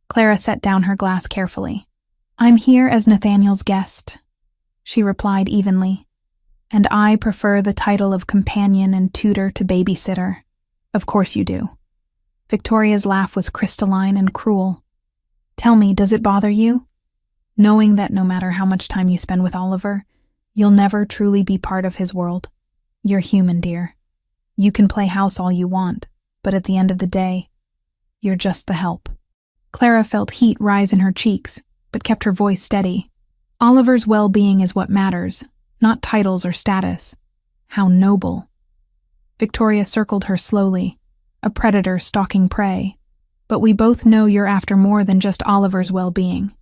Clara set down her glass carefully. "I'm here as Nathaniel's guest," she replied evenly, "and I prefer the title of companion and tutor to babysitter." "Of course you do." Victoria's laugh was crystalline and cruel. "Tell me, does it bother you? Knowing that no matter how much time you spend with Oliver, you'll never truly be part of his world. You're human, dear. You can play house all you want, but at the end of the day, you're just the help." Clara felt heat rise in her cheeks, but kept her voice steady. "Oliver's well-being is what matters, not titles or status." "How noble." Victoria circled her slowly, a predator stalking prey. "But we both know you're after more than just Oliver's well-being.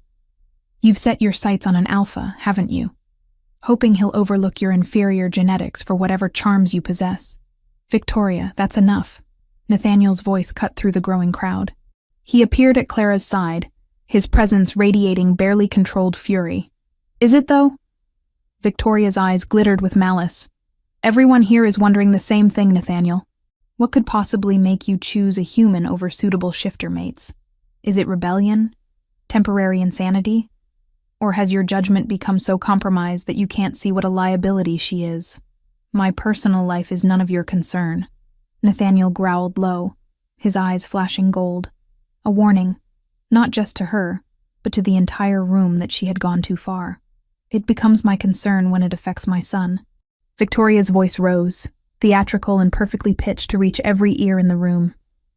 You've set your sights on an alpha, haven't you? Hoping he'll overlook your inferior genetics for whatever charms you possess." "Victoria, that's enough." Nathaniel's voice cut through the growing crowd. He appeared at Clara's side, his presence radiating barely controlled fury. "Is it, though?" Victoria's eyes glittered with malice. "Everyone here is wondering the same thing, Nathaniel. What could possibly make you choose a human over suitable shifter mates? Is it rebellion? Temporary insanity? Or has your judgment become so compromised that you can't see what a liability she is? My personal life is none of your concern." Nathaniel growled low, his eyes flashing gold. A warning, not just to her, but to the entire room that she had gone too far. "It becomes my concern when it affects my son." Victoria's voice rose, theatrical and perfectly pitched to reach every ear in the room.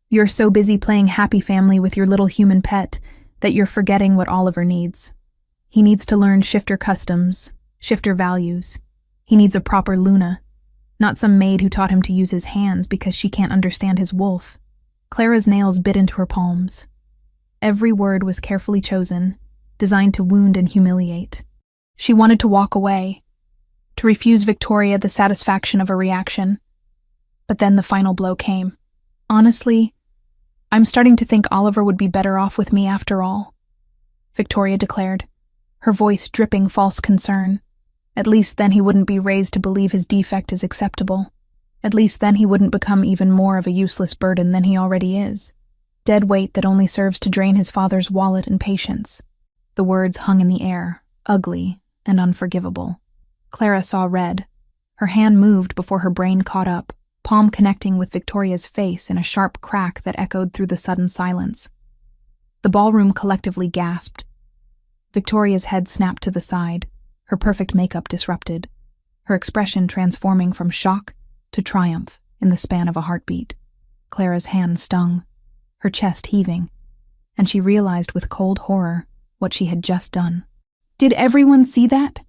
"You're so busy playing happy family with your little human pet that you're forgetting what Oliver needs. He needs to learn shifter customs, shifter values. He needs a proper Luna, not some maid who taught him to use his hands because she can't understand his wolf." Clara's nails bit into her palms. Every word was carefully chosen, designed to wound and humiliate. She wanted to walk away, to refuse Victoria the satisfaction of a reaction. But then the final blow came. Honestly, I'm starting to think Oliver would be better off with me after all, Victoria declared, her voice dripping false concern. At least then he wouldn't be raised to believe his defect is acceptable. At least then he wouldn't become even more of a useless burden than he already is. Dead weight that only serves to drain his father's wallet and patience. The words hung in the air, ugly and unforgivable. Clara saw red. Her hand moved before her brain caught up, palm connecting with Victoria's face in a sharp crack that echoed through the sudden silence. The ballroom collectively gasped. Victoria's head snapped to the side, her perfect makeup disrupted, her expression transforming from shock to triumph in the span of a heartbeat. Clara's hand stung, her chest heaving, and she realized with cold horror what she had just done. Did everyone see that?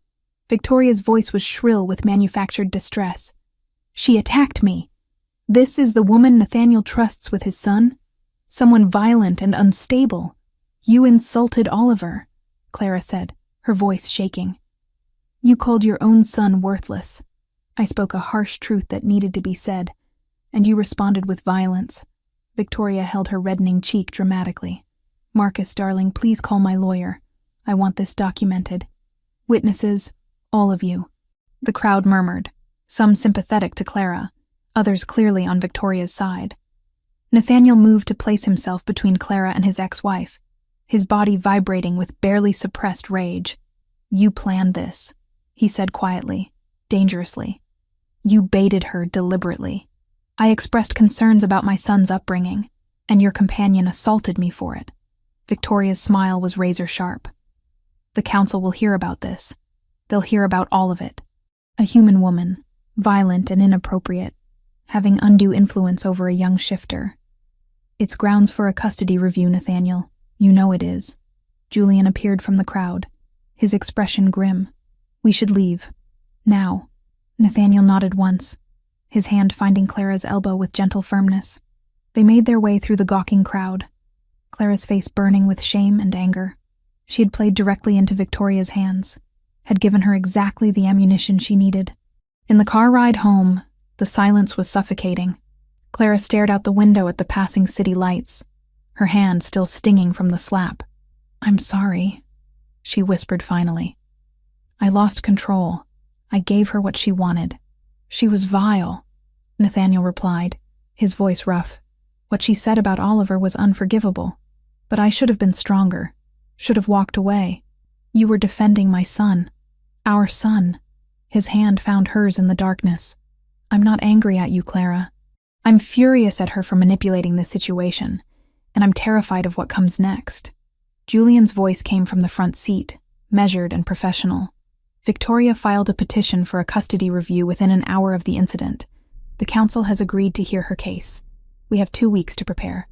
Victoria's voice was shrill with manufactured distress. She attacked me. This is the woman Nathaniel trusts with his son? Someone violent and unstable. You insulted Oliver, Clara said, her voice shaking. You called your own son worthless. I spoke a harsh truth that needed to be said, and you responded with violence. Victoria held her reddening cheek dramatically. Marcus, darling, please call my lawyer. I want this documented. Witnesses, all of you. The crowd murmured, some sympathetic to Clara, others clearly on Victoria's side. Nathaniel moved to place himself between Clara and his ex-wife, his body vibrating with barely suppressed rage. You planned this, he said quietly, dangerously. You baited her deliberately. I expressed concerns about my son's upbringing, and your companion assaulted me for it. Victoria's smile was razor-sharp. The council will hear about this. They'll hear about all of it. A human woman, violent and inappropriate, having undue influence over a young shifter. It's grounds for a custody review, Nathaniel. You know it is. Julian appeared from the crowd, his expression grim. We should leave. Now. Nathaniel nodded once, his hand finding Clara's elbow with gentle firmness. They made their way through the gawking crowd, Clara's face burning with shame and anger. She had played directly into Victoria's hands, had given her exactly the ammunition she needed. In the car ride home, the silence was suffocating. Clara stared out the window at the passing city lights, her hand still stinging from the slap. I'm sorry, she whispered finally. I lost control. I gave her what she wanted. She was vile, Nathaniel replied, his voice rough. What she said about Oliver was unforgivable, but I should have been stronger, should have walked away. You were defending my son, our son. His hand found hers in the darkness. I'm not angry at you, Clara. I'm furious at her for manipulating this situation, and I'm terrified of what comes next. Julian's voice came from the front seat, measured and professional. Victoria filed a petition for a custody review within an hour of the incident. The council has agreed to hear her case. We have 2 weeks to prepare.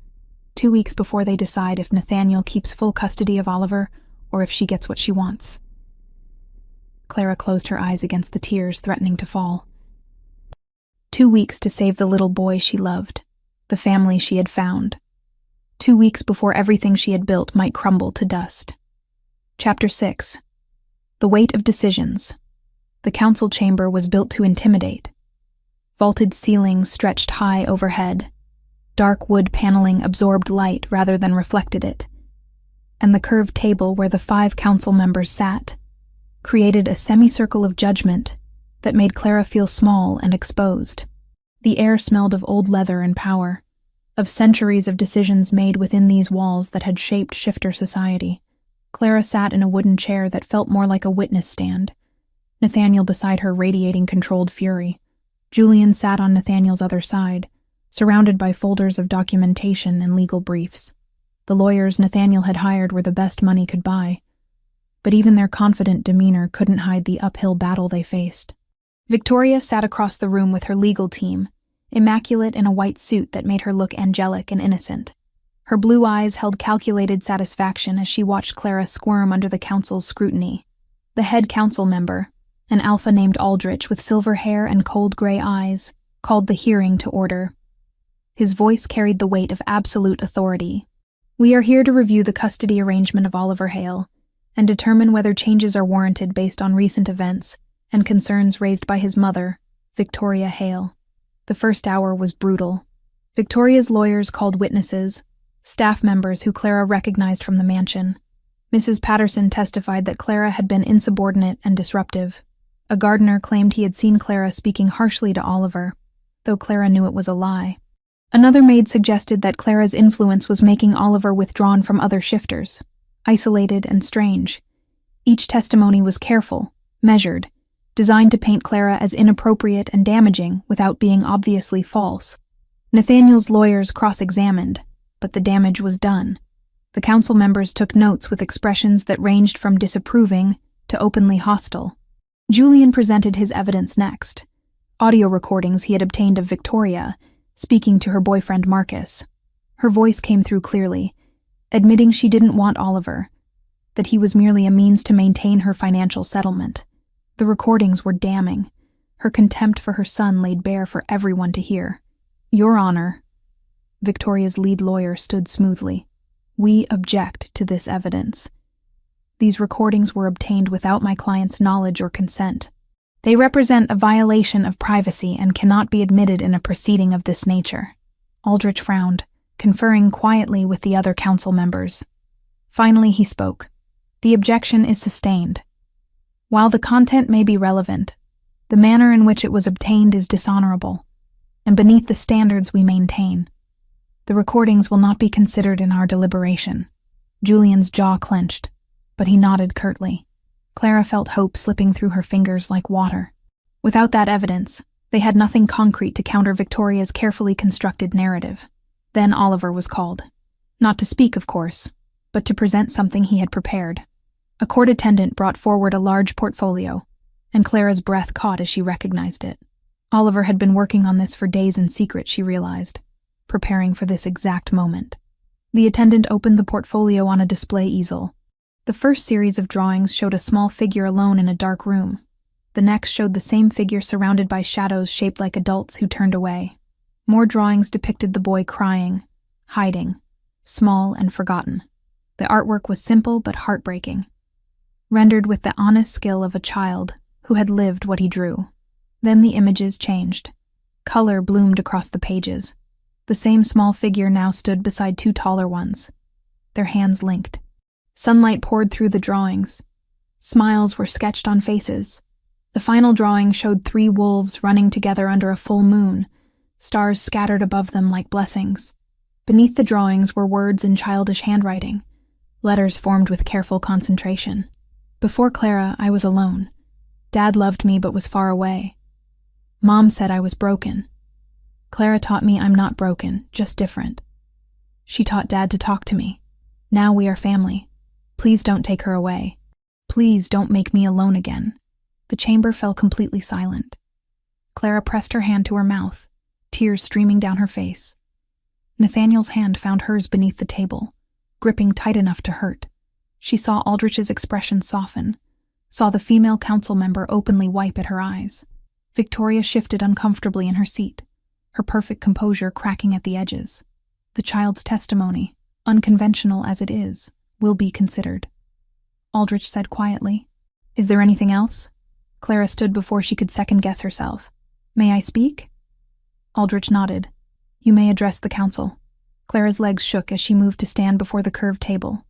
2 weeks before they decide if Nathaniel keeps full custody of Oliver or if she gets what she wants. Clara closed her eyes against the tears threatening to fall. 2 weeks to save the little boy she loved, the family she had found. 2 weeks before everything she had built might crumble to dust. Chapter 6. The weight of decisions. The council chamber was built to intimidate. Vaulted ceilings stretched high overhead. Dark wood paneling absorbed light rather than reflected it. And the curved table where the 5 council members sat created a semicircle of judgment that made Clara feel small and exposed. The air smelled of old leather and power, of centuries of decisions made within these walls that had shaped shifter society. Clara sat in a wooden chair that felt more like a witness stand, Nathaniel beside her radiating controlled fury. Julian sat on Nathaniel's other side, surrounded by folders of documentation and legal briefs. The lawyers Nathaniel had hired were the best money could buy, but even their confident demeanor couldn't hide the uphill battle they faced. Victoria sat across the room with her legal team, immaculate in a white suit that made her look angelic and innocent. Her blue eyes held calculated satisfaction as she watched Clara squirm under the council's scrutiny. The head council member, an alpha named Aldrich with silver hair and cold gray eyes, called the hearing to order. His voice carried the weight of absolute authority. We are here to review the custody arrangement of Oliver Hale and determine whether changes are warranted based on recent events and concerns raised by his mother, Victoria Hale. The first hour was brutal. Victoria's lawyers called witnesses, staff members who Clara recognized from the mansion. Mrs. Patterson testified that Clara had been insubordinate and disruptive. A gardener claimed he had seen Clara speaking harshly to Oliver, though Clara knew it was a lie. Another maid suggested that Clara's influence was making Oliver withdrawn from other shifters, isolated and strange. Each testimony was careful, measured, designed to paint Clara as inappropriate and damaging without being obviously false. Nathaniel's lawyers cross-examined, but the damage was done. The council members took notes with expressions that ranged from disapproving to openly hostile. Julian presented his evidence next. Audio recordings he had obtained of Victoria, speaking to her boyfriend Marcus. Her voice came through clearly, admitting she didn't want Oliver, that he was merely a means to maintain her financial settlement. The recordings were damning. Her contempt for her son laid bare for everyone to hear. "Your Honor," Victoria's lead lawyer stood smoothly. "We object to this evidence. These recordings were obtained without my client's knowledge or consent. They represent a violation of privacy and cannot be admitted in a proceeding of this nature." Aldrich frowned, conferring quietly with the other council members. Finally, he spoke. "The objection is sustained. While the content may be relevant, the manner in which it was obtained is dishonorable, and beneath the standards we maintain. The recordings will not be considered in our deliberation." Julian's jaw clenched, but he nodded curtly. Clara felt hope slipping through her fingers like water. Without that evidence, they had nothing concrete to counter Victoria's carefully constructed narrative. Then Oliver was called. Not to speak, of course, but to present something he had prepared. A court attendant brought forward a large portfolio, and Clara's breath caught as she recognized it. Oliver had been working on this for days in secret, she realized, preparing for this exact moment. The attendant opened the portfolio on a display easel. The first series of drawings showed a small figure alone in a dark room. The next showed the same figure surrounded by shadows shaped like adults who turned away. More drawings depicted the boy crying, hiding, small and forgotten. The artwork was simple but heartbreaking, rendered with the honest skill of a child who had lived what he drew. Then the images changed. Color bloomed across the pages. The same small figure now stood beside two taller ones, their hands linked. Sunlight poured through the drawings. Smiles were sketched on faces. The final drawing showed 3 wolves running together under a full moon, stars scattered above them like blessings. Beneath the drawings were words in childish handwriting, letters formed with careful concentration. "Before Clara, I was alone. Dad loved me but was far away. Mom said I was broken. Clara taught me I'm not broken, just different. She taught Dad to talk to me. Now we are family. Please don't take her away. Please don't make me alone again." The chamber fell completely silent. Clara pressed her hand to her mouth, tears streaming down her face. Nathaniel's hand found hers beneath the table, gripping tight enough to hurt. She saw Aldrich's expression soften, saw the female council member openly wipe at her eyes. Victoria shifted uncomfortably in her seat, her perfect composure cracking at the edges. The child's testimony, unconventional as it is, will be considered. Aldrich said quietly. "Is there anything else?" Clara stood before she could second-guess herself. "May I speak?" Aldrich nodded. "You may address the council." Clara's legs shook as she moved to stand before the curved table.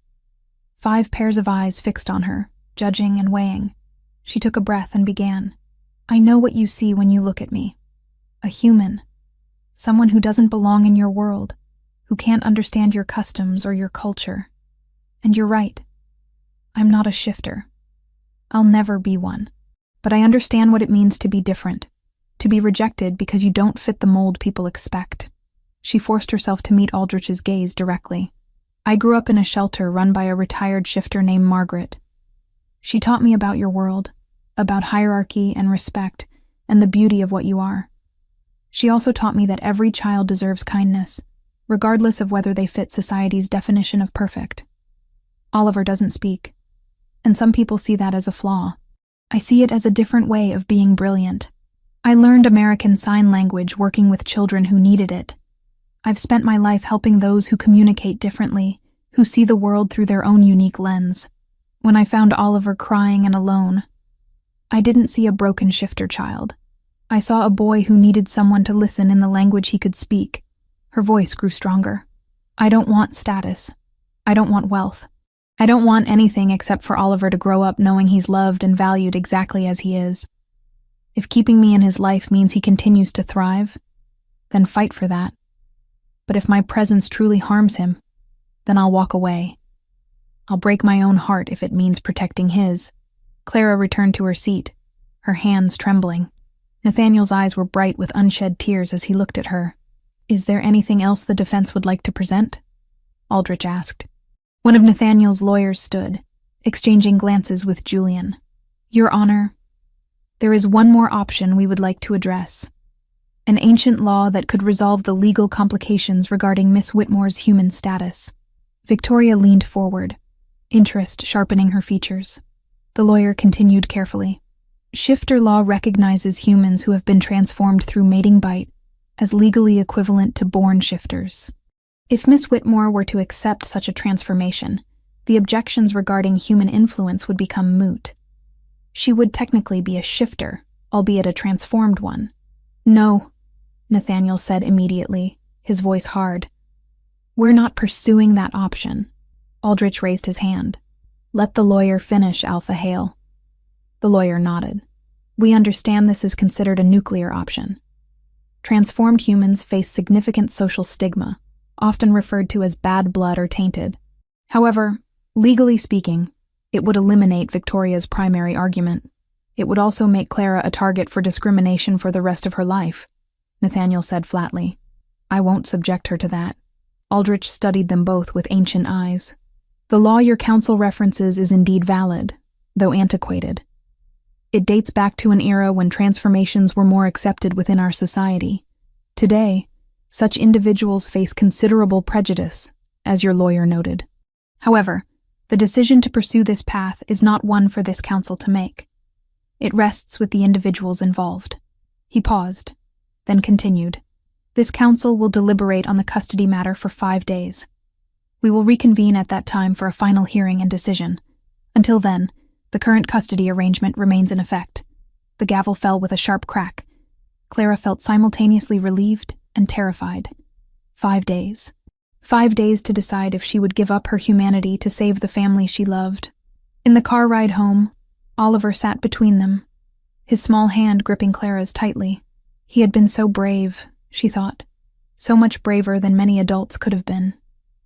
5 pairs of eyes fixed on her, judging and weighing. She took a breath and began. "I know what you see when you look at me. A human. Someone who doesn't belong in your world, who can't understand your customs or your culture. And you're right. I'm not a shifter. I'll never be one. But I understand what it means to be different, to be rejected because you don't fit the mold people expect." She forced herself to meet Aldrich's gaze directly. "I grew up in a shelter run by a retired shifter named Margaret. She taught me about your world, about hierarchy and respect, and the beauty of what you are. She also taught me that every child deserves kindness, regardless of whether they fit society's definition of perfect." Oliver doesn't speak, and some people see that as a flaw. I see it as a different way of being brilliant. I learned American Sign Language working with children who needed it. I've spent my life helping those who communicate differently, who see the world through their own unique lens. When I found Oliver crying and alone, I didn't see a broken shifter child. I saw a boy who needed someone to listen in the language he could speak. Her voice grew stronger. I don't want status. I don't want wealth. I don't want anything except for Oliver to grow up knowing he's loved and valued exactly as he is. If keeping me in his life means he continues to thrive, then fight for that. But if my presence truly harms him, then I'll walk away. I'll break my own heart if it means protecting his. Clara returned to her seat, her hands trembling. Nathaniel's eyes were bright with unshed tears as he looked at her. Is there anything else the defense would like to present? Aldrich asked. One of Nathaniel's lawyers stood, exchanging glances with Julian. Your Honor, there is one more option we would like to address. An ancient law that could resolve the legal complications regarding Miss Whitmore's human status. Victoria leaned forward, interest sharpening her features. The lawyer continued carefully. Shifter law recognizes humans who have been transformed through mating bite as legally equivalent to born shifters. If Miss Whitmore were to accept such a transformation, the objections regarding human influence would become moot. She would technically be a shifter, albeit a transformed one. No, Nathaniel said immediately, his voice hard. We're not pursuing that option. Aldrich raised his hand. Let the lawyer finish, Alpha Hale. The lawyer nodded. We understand this is considered a nuclear option. Transformed humans face significant social stigma, often referred to as bad blood or tainted. However, legally speaking, it would eliminate Victoria's primary argument. It would also make Clara a target for discrimination for the rest of her life, Nathaniel said flatly. I won't subject her to that. Aldrich studied them both with ancient eyes. The law your counsel references is indeed valid, though antiquated. It dates back to an era when transformations were more accepted within our society. Today, such individuals face considerable prejudice, as your lawyer noted. However, the decision to pursue this path is not one for this council to make. It rests with the individuals involved. He paused, then continued. This council will deliberate on the custody matter for 5 days. We will reconvene at that time for a final hearing and decision. Until then, the current custody arrangement remains in effect. The gavel fell with a sharp crack. Clara felt simultaneously relieved and terrified. 5 days. 5 days to decide if she would give up her humanity to save the family she loved. In the car ride home, Oliver sat between them, his small hand gripping Clara's tightly. He had been so brave, she thought. So much braver than many adults could have been.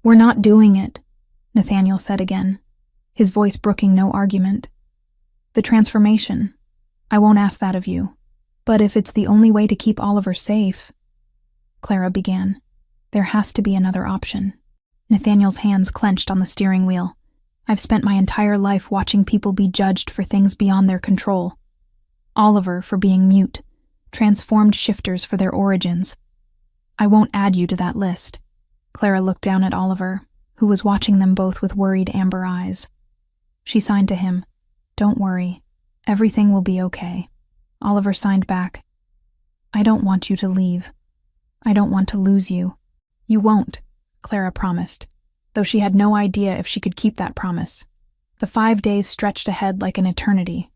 We're not doing it, Nathaniel said again, his voice brooking no argument. The transformation. I won't ask that of you. But if it's the only way to keep Oliver safe, Clara began. There has to be another option. Nathaniel's hands clenched on the steering wheel. I've spent my entire life watching people be judged for things beyond their control. Oliver for being mute, transformed shifters for their origins. I won't add you to that list. Clara looked down at Oliver, who was watching them both with worried amber eyes. She signed to him, Don't worry. Everything will be okay. Oliver signed back. I don't want you to leave. I don't want to lose you. You won't, Clara promised, though she had no idea if she could keep that promise. The 5 days stretched ahead like an eternity.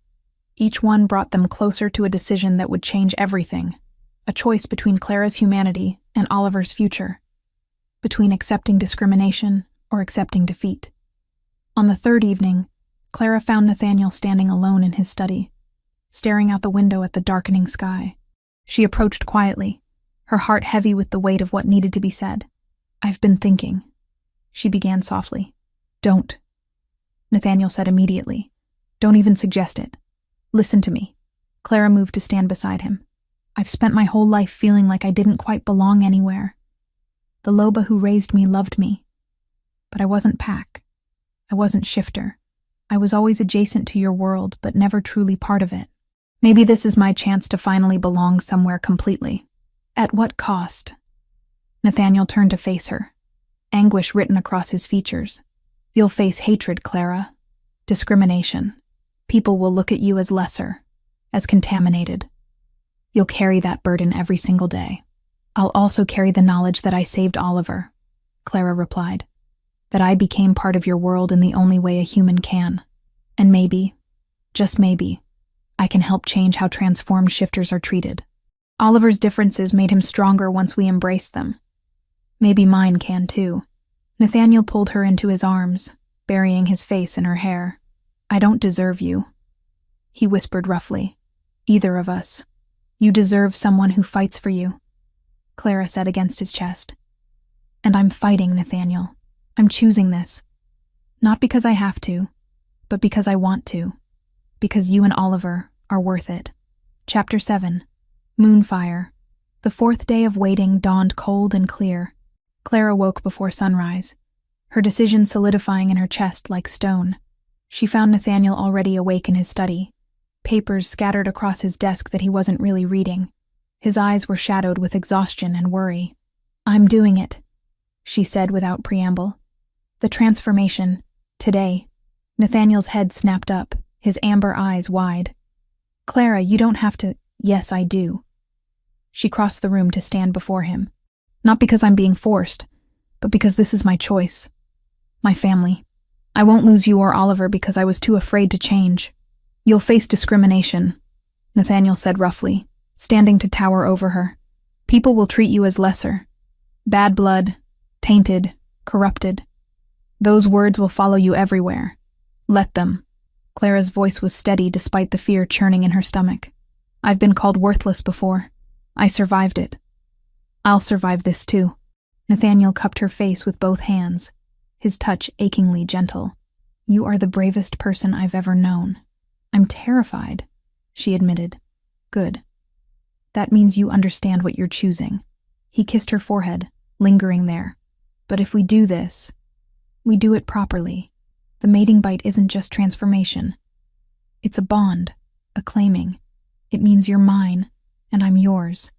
Each one brought them closer to a decision that would change everything, a choice between Clara's humanity and Oliver's future, between accepting discrimination or accepting defeat. On the third evening, Clara found Nathaniel standing alone in his study, staring out the window at the darkening sky. She approached quietly, her heart heavy with the weight of what needed to be said. I've been thinking, she began softly. Don't, Nathaniel said immediately. Don't even suggest it. Listen to me. Clara moved to stand beside him. I've spent my whole life feeling like I didn't quite belong anywhere. The Loba who raised me loved me. But I wasn't Pack. I wasn't Shifter. I was always adjacent to your world, but never truly part of it. Maybe this is my chance to finally belong somewhere completely. At what cost? Nathaniel turned to face her, anguish written across his features. You'll face hatred, Clara. Discrimination. People will look at you as lesser, as contaminated. You'll carry that burden every single day. I'll also carry the knowledge that I saved Oliver, Clara replied. That I became part of your world in the only way a human can. And maybe, just maybe, I can help change how transformed shifters are treated. Oliver's differences made him stronger once we embraced them. Maybe mine can too. Nathaniel pulled her into his arms, burying his face in her hair. "I don't deserve you," he whispered roughly. "Either of us. You deserve someone who fights for you," Clara said against his chest. "And I'm fighting, Nathaniel. I'm choosing this. Not because I have to, but because I want to. Because you and Oliver are worth it." Chapter 7. Moonfire. The fourth day of waiting dawned cold and clear. Clara woke before sunrise, her decision solidifying in her chest like stone. She found Nathaniel already awake in his study, papers scattered across his desk that he wasn't really reading. His eyes were shadowed with exhaustion and worry. "I'm doing it," she said without preamble. "The transformation. Today." Nathaniel's head snapped up, his amber eyes wide. "Clara, you don't have to—" "Yes, I do." She crossed the room to stand before him. "Not because I'm being forced, but because this is my choice. My family. I won't lose you or Oliver because I was too afraid to change." "You'll face discrimination," Nathaniel said roughly, standing to tower over her. "People will treat you as lesser. Bad blood, tainted, corrupted. Those words will follow you everywhere. Let them." Clara's voice was steady despite the fear churning in her stomach. "I've been called worthless before. I survived it. I'll survive this too." Nathaniel cupped her face with both hands, his touch achingly gentle. "You are the bravest person I've ever known." "I'm terrified," she admitted. "Good. That means you understand what you're choosing." He kissed her forehead, lingering there. "But if we do this, we do it properly. The mating bite isn't just transformation. It's a bond, a claiming. It means you're mine, and I'm yours.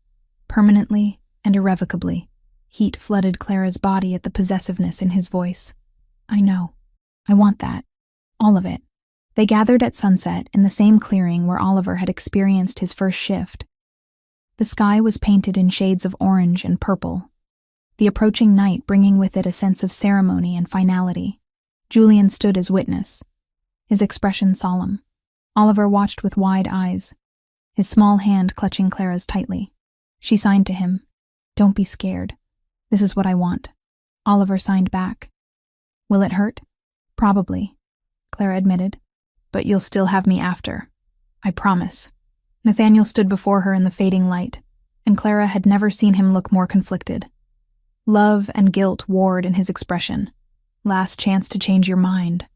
Permanently and irrevocably." Heat flooded Clara's body at the possessiveness in his voice. "I know. I want that. All of it." They gathered at sunset in the same clearing where Oliver had experienced his first shift. The sky was painted in shades of orange and purple, the approaching night bringing with it a sense of ceremony and finality. Julian stood as witness, his expression solemn. Oliver watched with wide eyes, his small hand clutching Clara's tightly. She signed to him, "Don't be scared. This is what I want." Oliver signed back. "Will it hurt?" "Probably," Clara admitted. "But you'll still have me after. I promise." Nathaniel stood before her in the fading light, and Clara had never seen him look more conflicted. Love and guilt warred in his expression. "Last chance to change your mind,"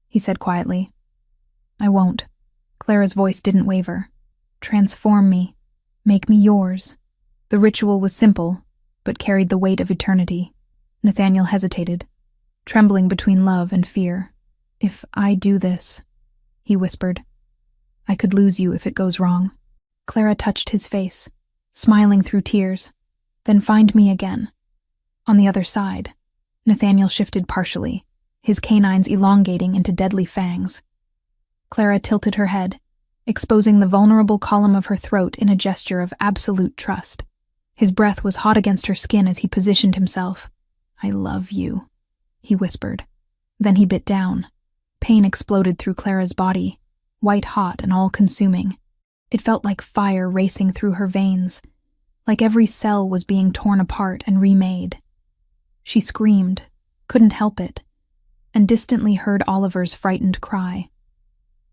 he said quietly. "I won't." Clara's voice didn't waver. "Transform me. Make me yours." The ritual was simple, but carried the weight of eternity. Nathaniel hesitated, trembling between love and fear. "If I do this," he whispered, "I could lose you if it goes wrong." Clara touched his face, smiling through tears. "Then find me again. On the other side." Nathaniel shifted partially, his canines elongating into deadly fangs. Clara tilted her head, exposing the vulnerable column of her throat in a gesture of absolute trust. His breath was hot against her skin as he positioned himself. "I love you," he whispered. Then he bit down. Pain exploded through Clara's body, white-hot and all-consuming. It felt like fire racing through her veins, like every cell was being torn apart and remade. She screamed, couldn't help it, and distantly heard Oliver's frightened cry.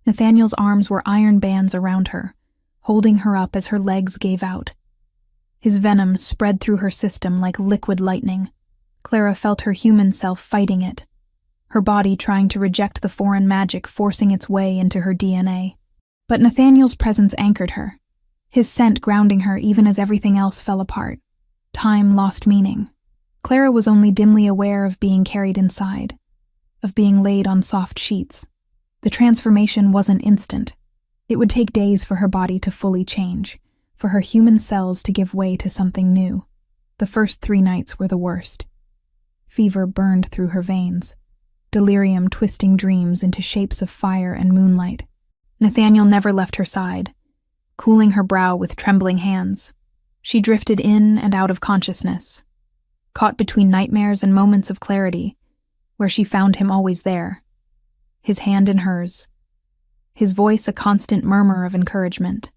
Nathaniel's arms were iron bands around her, holding her up as her legs gave out. His venom spread through her system like liquid lightning. Clara felt her human self fighting it, her body trying to reject the foreign magic forcing its way into her DNA. But Nathaniel's presence anchored her, his scent grounding her even as everything else fell apart. Time lost meaning. Clara was only dimly aware of being carried inside, of being laid on soft sheets. The transformation wasn't instant. It would take days for her body to fully change, for her human cells to give way to something new. The first 3 nights were the worst. Fever burned through her veins, delirium twisting dreams into shapes of fire and moonlight. Nathaniel never left her side, cooling her brow with trembling hands. She drifted in and out of consciousness, caught between nightmares and moments of clarity, where she found him always there, his hand in hers, his voice a constant murmur of encouragement.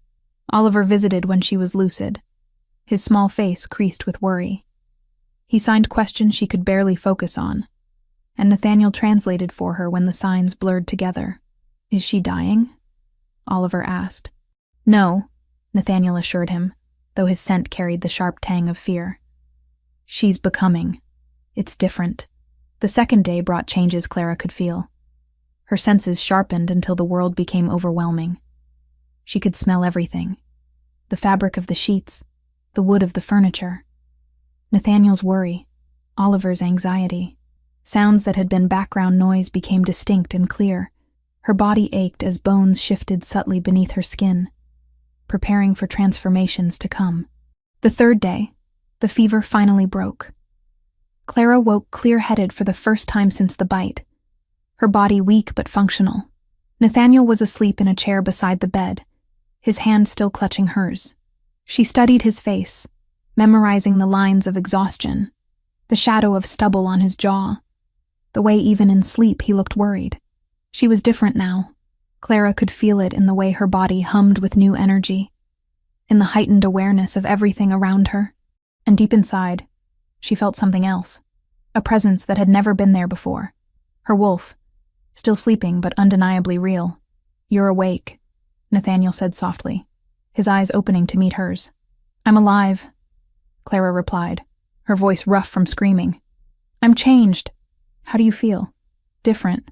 Oliver visited when she was lucid, his small face creased with worry. He signed questions she could barely focus on, and Nathaniel translated for her when the signs blurred together. "Is she dying?" Oliver asked. "No," Nathaniel assured him, though his scent carried the sharp tang of fear. "She's becoming. It's different." The second day brought changes Clara could feel. Her senses sharpened until the world became overwhelming. She could smell everything. The fabric of the sheets, the wood of the furniture. Nathaniel's worry, Oliver's anxiety. Sounds that had been background noise became distinct and clear. Her body ached as bones shifted subtly beneath her skin, preparing for transformations to come. The third day, the fever finally broke. Clara woke clear-headed for the first time since the bite, her body weak but functional. Nathaniel was asleep in a chair beside the bed, his hand still clutching hers. She studied his face, memorizing the lines of exhaustion, the shadow of stubble on his jaw, the way even in sleep he looked worried. She was different now. Clara could feel it in the way her body hummed with new energy, in the heightened awareness of everything around her. And deep inside, she felt something else, a presence that had never been there before. Her wolf, still sleeping but undeniably real. "You're awake," Nathaniel said softly, his eyes opening to meet hers. "I'm alive," Clara replied, her voice rough from screaming. "I'm changed. How do you feel?" "Different.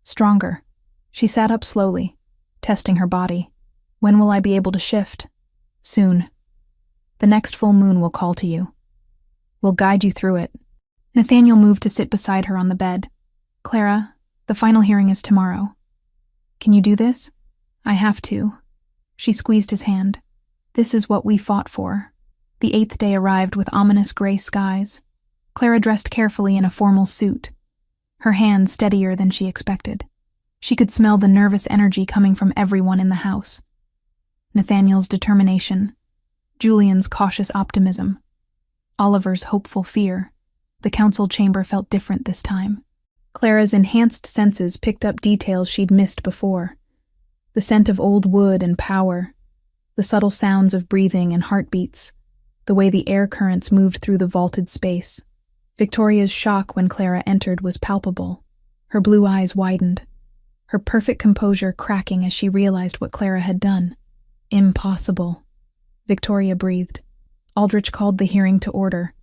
Stronger." She sat up slowly, testing her body. "When will I be able to shift?" "Soon. The next full moon will call to you. We'll guide you through it." Nathaniel moved to sit beside her on the bed. "Clara, the final hearing is tomorrow. Can you do this?" "I have to." She squeezed his hand. "This is what we fought for." The 8th day arrived with ominous gray skies. Clara dressed carefully in a formal suit, her hand steadier than she expected. She could smell the nervous energy coming from everyone in the house. Nathaniel's determination, Julian's cautious optimism, Oliver's hopeful fear. The council chamber felt different this time. Clara's enhanced senses picked up details she'd missed before. The scent of old wood and power, the subtle sounds of breathing and heartbeats, the way the air currents moved through the vaulted space. Victoria's shock when Clara entered was palpable. Her blue eyes widened, her perfect composure cracking as she realized what Clara had done. "Impossible," Victoria breathed. Aldrich called the hearing to order,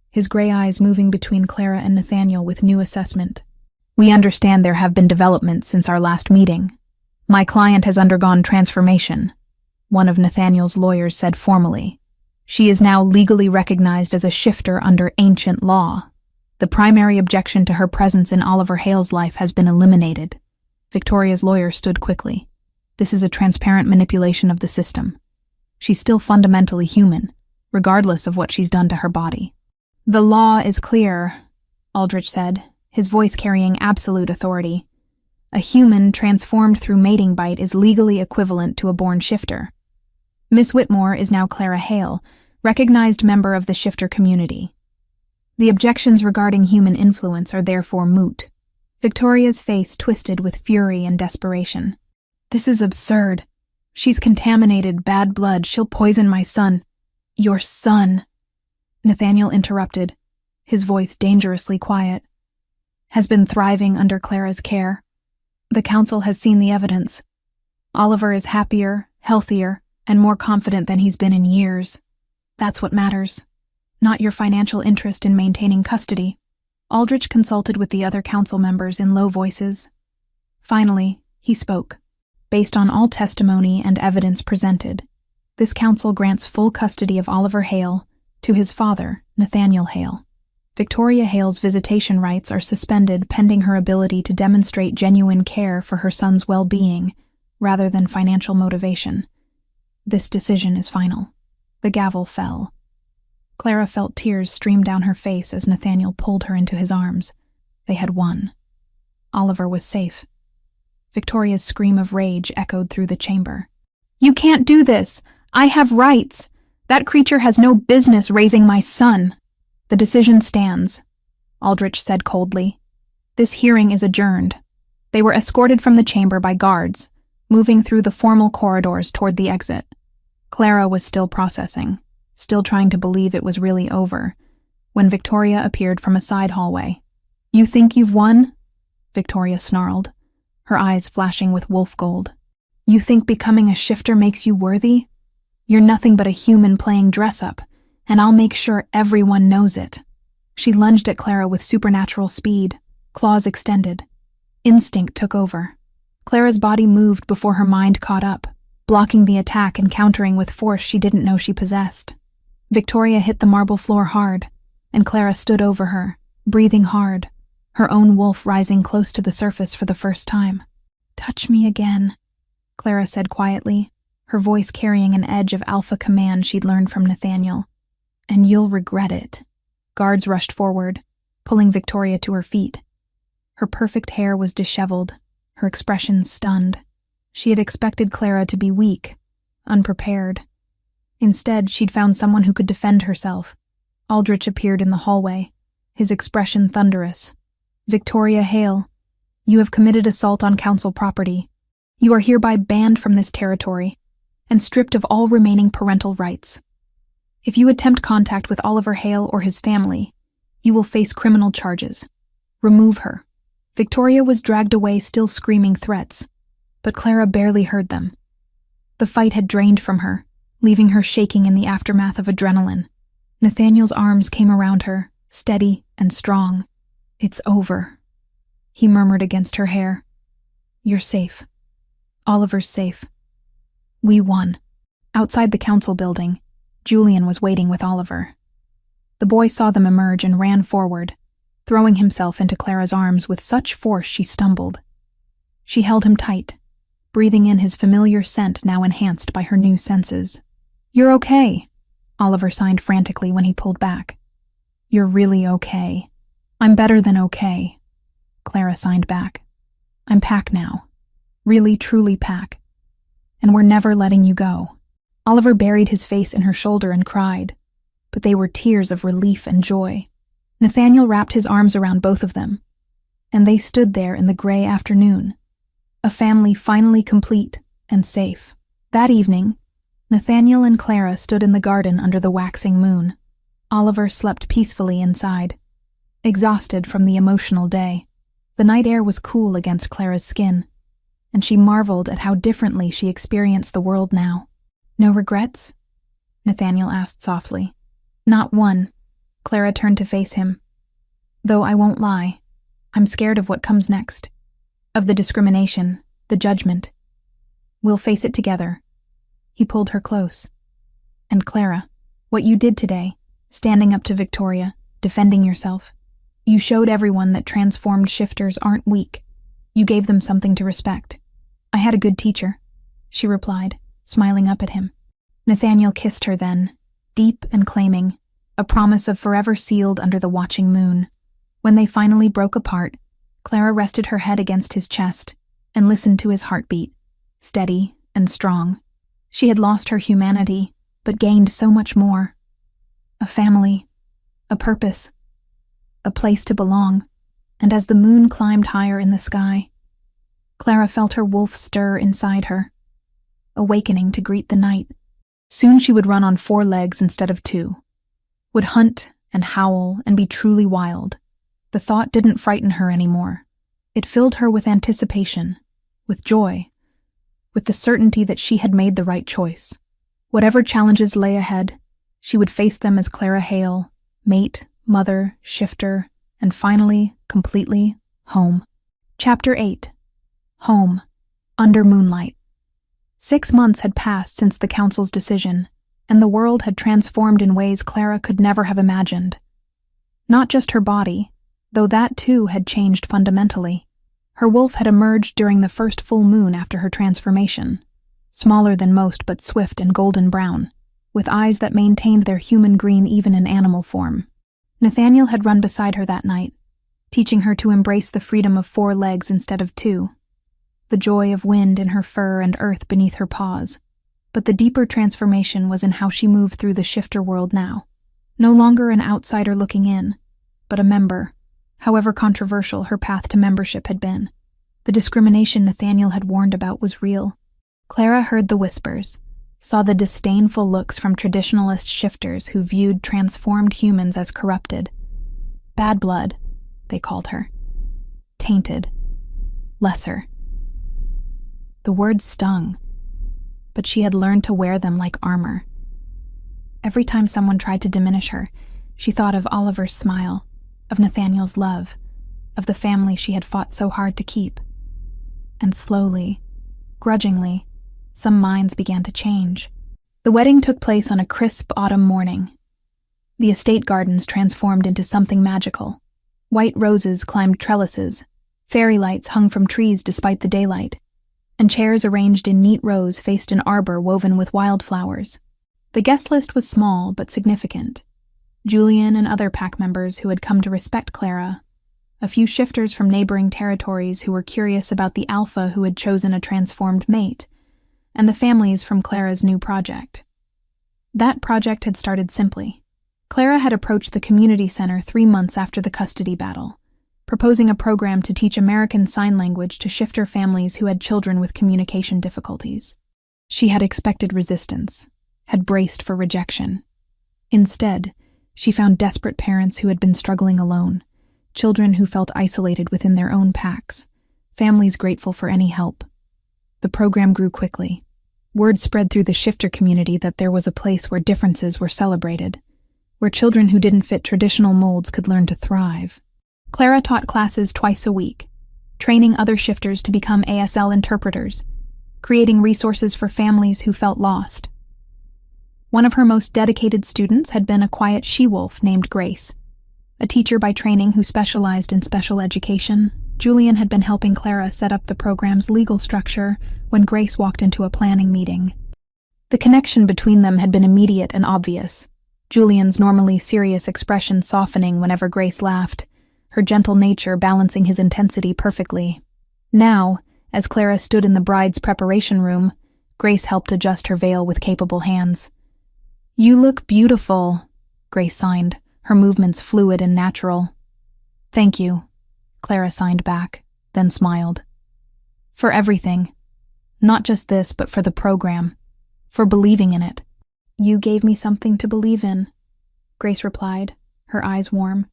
his gray eyes moving between Clara and Nathaniel with new assessment. "We understand there have been developments since our last meeting. My client has undergone transformation," one of Nathaniel's lawyers said formally. "She is now legally recognized as a shifter under ancient law. The primary objection to her presence in Oliver Hale's life has been eliminated." Victoria's lawyer stood quickly. "This is a transparent manipulation of the system. She's still fundamentally human, regardless of what she's done to her body." "The law is clear," Aldrich said, his voice carrying absolute authority. "A human transformed through mating bite is legally equivalent to a born shifter. Miss Whitmore is now Clara Hale, recognized member of the shifter community. The objections regarding human influence are therefore moot." Victoria's face twisted with fury and desperation. "This is absurd. She's contaminated, bad blood. She'll poison my son." "Your son," Nathaniel interrupted, his voice dangerously quiet, "has been thriving under Clara's care. The council has seen the evidence. Oliver is happier, healthier, and more confident than he's been in years. That's what matters, not your financial interest in maintaining custody." Aldrich consulted with the other council members in low voices. Finally, he spoke. "Based on all testimony and evidence presented, this council grants full custody of Oliver Hale to his father, Nathaniel Hale. Victoria Hale's visitation rights are suspended pending her ability to demonstrate genuine care for her son's well-being rather than financial motivation. This decision is final." The gavel fell. Clara felt tears stream down her face as Nathaniel pulled her into his arms. They had won. Oliver was safe. Victoria's scream of rage echoed through the chamber. "You can't do this! I have rights! That creature has no business raising my son!" "The decision stands," Aldrich said coldly. "This hearing is adjourned." They were escorted from the chamber by guards, moving through the formal corridors toward the exit. Clara was still processing, still trying to believe it was really over, when Victoria appeared from a side hallway. "You think you've won?" Victoria snarled, her eyes flashing with wolf gold. "You think becoming a shifter makes you worthy? You're nothing but a human playing dress-up, and I'll make sure everyone knows it." She lunged at Clara with supernatural speed, claws extended. Instinct took over. Clara's body moved before her mind caught up, blocking the attack and countering with force she didn't know she possessed. Victoria hit the marble floor hard, and Clara stood over her, breathing hard, her own wolf rising close to the surface for the first time. "Touch me again," Clara said quietly, her voice carrying an edge of alpha command she'd learned from Nathaniel. "And you'll regret it." Guards rushed forward, pulling Victoria to her feet. Her perfect hair was disheveled, her expression stunned. She had expected Clara to be weak, unprepared. Instead, she'd found someone who could defend herself. Aldrich appeared in the hallway, his expression thunderous. "Victoria Hale, you have committed assault on council property. You are hereby banned from this territory and stripped of all remaining parental rights. If you attempt contact with Oliver Hale or his family, you will face criminal charges. Remove her." Victoria was dragged away, still screaming threats, but Clara barely heard them. The fight had drained from her, leaving her shaking in the aftermath of adrenaline. Nathaniel's arms came around her, steady and strong. "It's over," he murmured against her hair. "You're safe. Oliver's safe. We won." Outside the council building, Julian was waiting with Oliver. The boy saw them emerge and ran forward, throwing himself into Clara's arms with such force she stumbled. She held him tight, breathing in his familiar scent now enhanced by her new senses. "You're okay," Oliver signed frantically when he pulled back. "You're really okay." "I'm better than okay," Clara signed back. "I'm Pack now. Really, truly Pack. And we're never letting you go." Oliver buried his face in her shoulder and cried, but they were tears of relief and joy. Nathaniel wrapped his arms around both of them, and they stood there in the gray afternoon, a family finally complete and safe. That evening, Nathaniel and Clara stood in the garden under the waxing moon. Oliver slept peacefully inside, exhausted from the emotional day. The night air was cool against Clara's skin, and she marveled at how differently she experienced the world now. "No regrets?" Nathaniel asked softly. "Not one." Clara turned to face him. "Though I won't lie, I'm scared of what comes next. Of the discrimination, the judgment. We'll face it together." He pulled her close. "And Clara, what you did today, standing up to Victoria, defending yourself, you showed everyone that transformed shifters aren't weak. You gave them something to respect." "I had a good teacher," she replied, smiling up at him. Nathaniel kissed her then, deep and claiming, a promise of forever sealed under the watching moon. When they finally broke apart, Clara rested her head against his chest and listened to his heartbeat, steady and strong. She had lost her humanity, but gained so much more. A family, a purpose, a place to belong. And as the moon climbed higher in the sky, Clara felt her wolf stir inside her, awakening to greet the night. Soon she would run on 4 legs instead of 2, would hunt and howl and be truly wild. The thought didn't frighten her anymore. It filled her with anticipation, with joy, with the certainty that she had made the right choice. Whatever challenges lay ahead, she would face them as Clara Hale, mate, mother, shifter, and finally, completely, home. Chapter 8. Home. Under moonlight. 6 months had passed since the council's decision, and the world had transformed in ways Clara could never have imagined. Not just her body, though that too had changed fundamentally. Her wolf had emerged during the first full moon after her transformation, smaller than most but swift and golden brown, with eyes that maintained their human green even in animal form. Nathaniel had run beside her that night, teaching her to embrace the freedom of 4 legs instead of 2, the joy of wind in her fur and earth beneath her paws. But the deeper transformation was in how she moved through the shifter world now. No longer an outsider looking in, but a member, however controversial her path to membership had been. The discrimination Nathaniel had warned about was real. Clara heard the whispers, saw the disdainful looks from traditionalist shifters who viewed transformed humans as corrupted. Bad blood, they called her. Tainted. Lesser. The words stung, but she had learned to wear them like armor. Every time someone tried to diminish her, she thought of Oliver's smile, of Nathaniel's love, of the family she had fought so hard to keep. And slowly, grudgingly, some minds began to change. The wedding took place on a crisp autumn morning. The estate gardens transformed into something magical. White roses climbed trellises, fairy lights hung from trees despite the daylight, and chairs arranged in neat rows faced an arbor woven with wildflowers. The guest list was small but significant. Julian and other pack members who had come to respect Clara, a few shifters from neighboring territories who were curious about the alpha who had chosen a transformed mate, and the families from Clara's new project. That project had started simply. Clara had approached the community center 3 months after the custody battle, proposing a program to teach American Sign Language to shifter families who had children with communication difficulties. She had expected resistance, had braced for rejection. Instead, she found desperate parents who had been struggling alone, children who felt isolated within their own packs, families grateful for any help. The program grew quickly. Word spread through the shifter community that there was a place where differences were celebrated, where children who didn't fit traditional molds could learn to thrive. Clara taught classes twice a week, training other shifters to become ASL interpreters, creating resources for families who felt lost. One of her most dedicated students had been a quiet she-wolf named Grace. A teacher by training who specialized in special education, Julian had been helping Clara set up the program's legal structure when Grace walked into a planning meeting. The connection between them had been immediate and obvious, Julian's normally serious expression softening whenever Grace laughed, her gentle nature balancing his intensity perfectly. Now, as Clara stood in the bride's preparation room, Grace helped adjust her veil with capable hands. "You look beautiful," Grace signed, her movements fluid and natural. "Thank you," Clara signed back, then smiled. "For everything. Not just this, but for the program. For believing in it." "You gave me something to believe in," Grace replied, her eyes warm.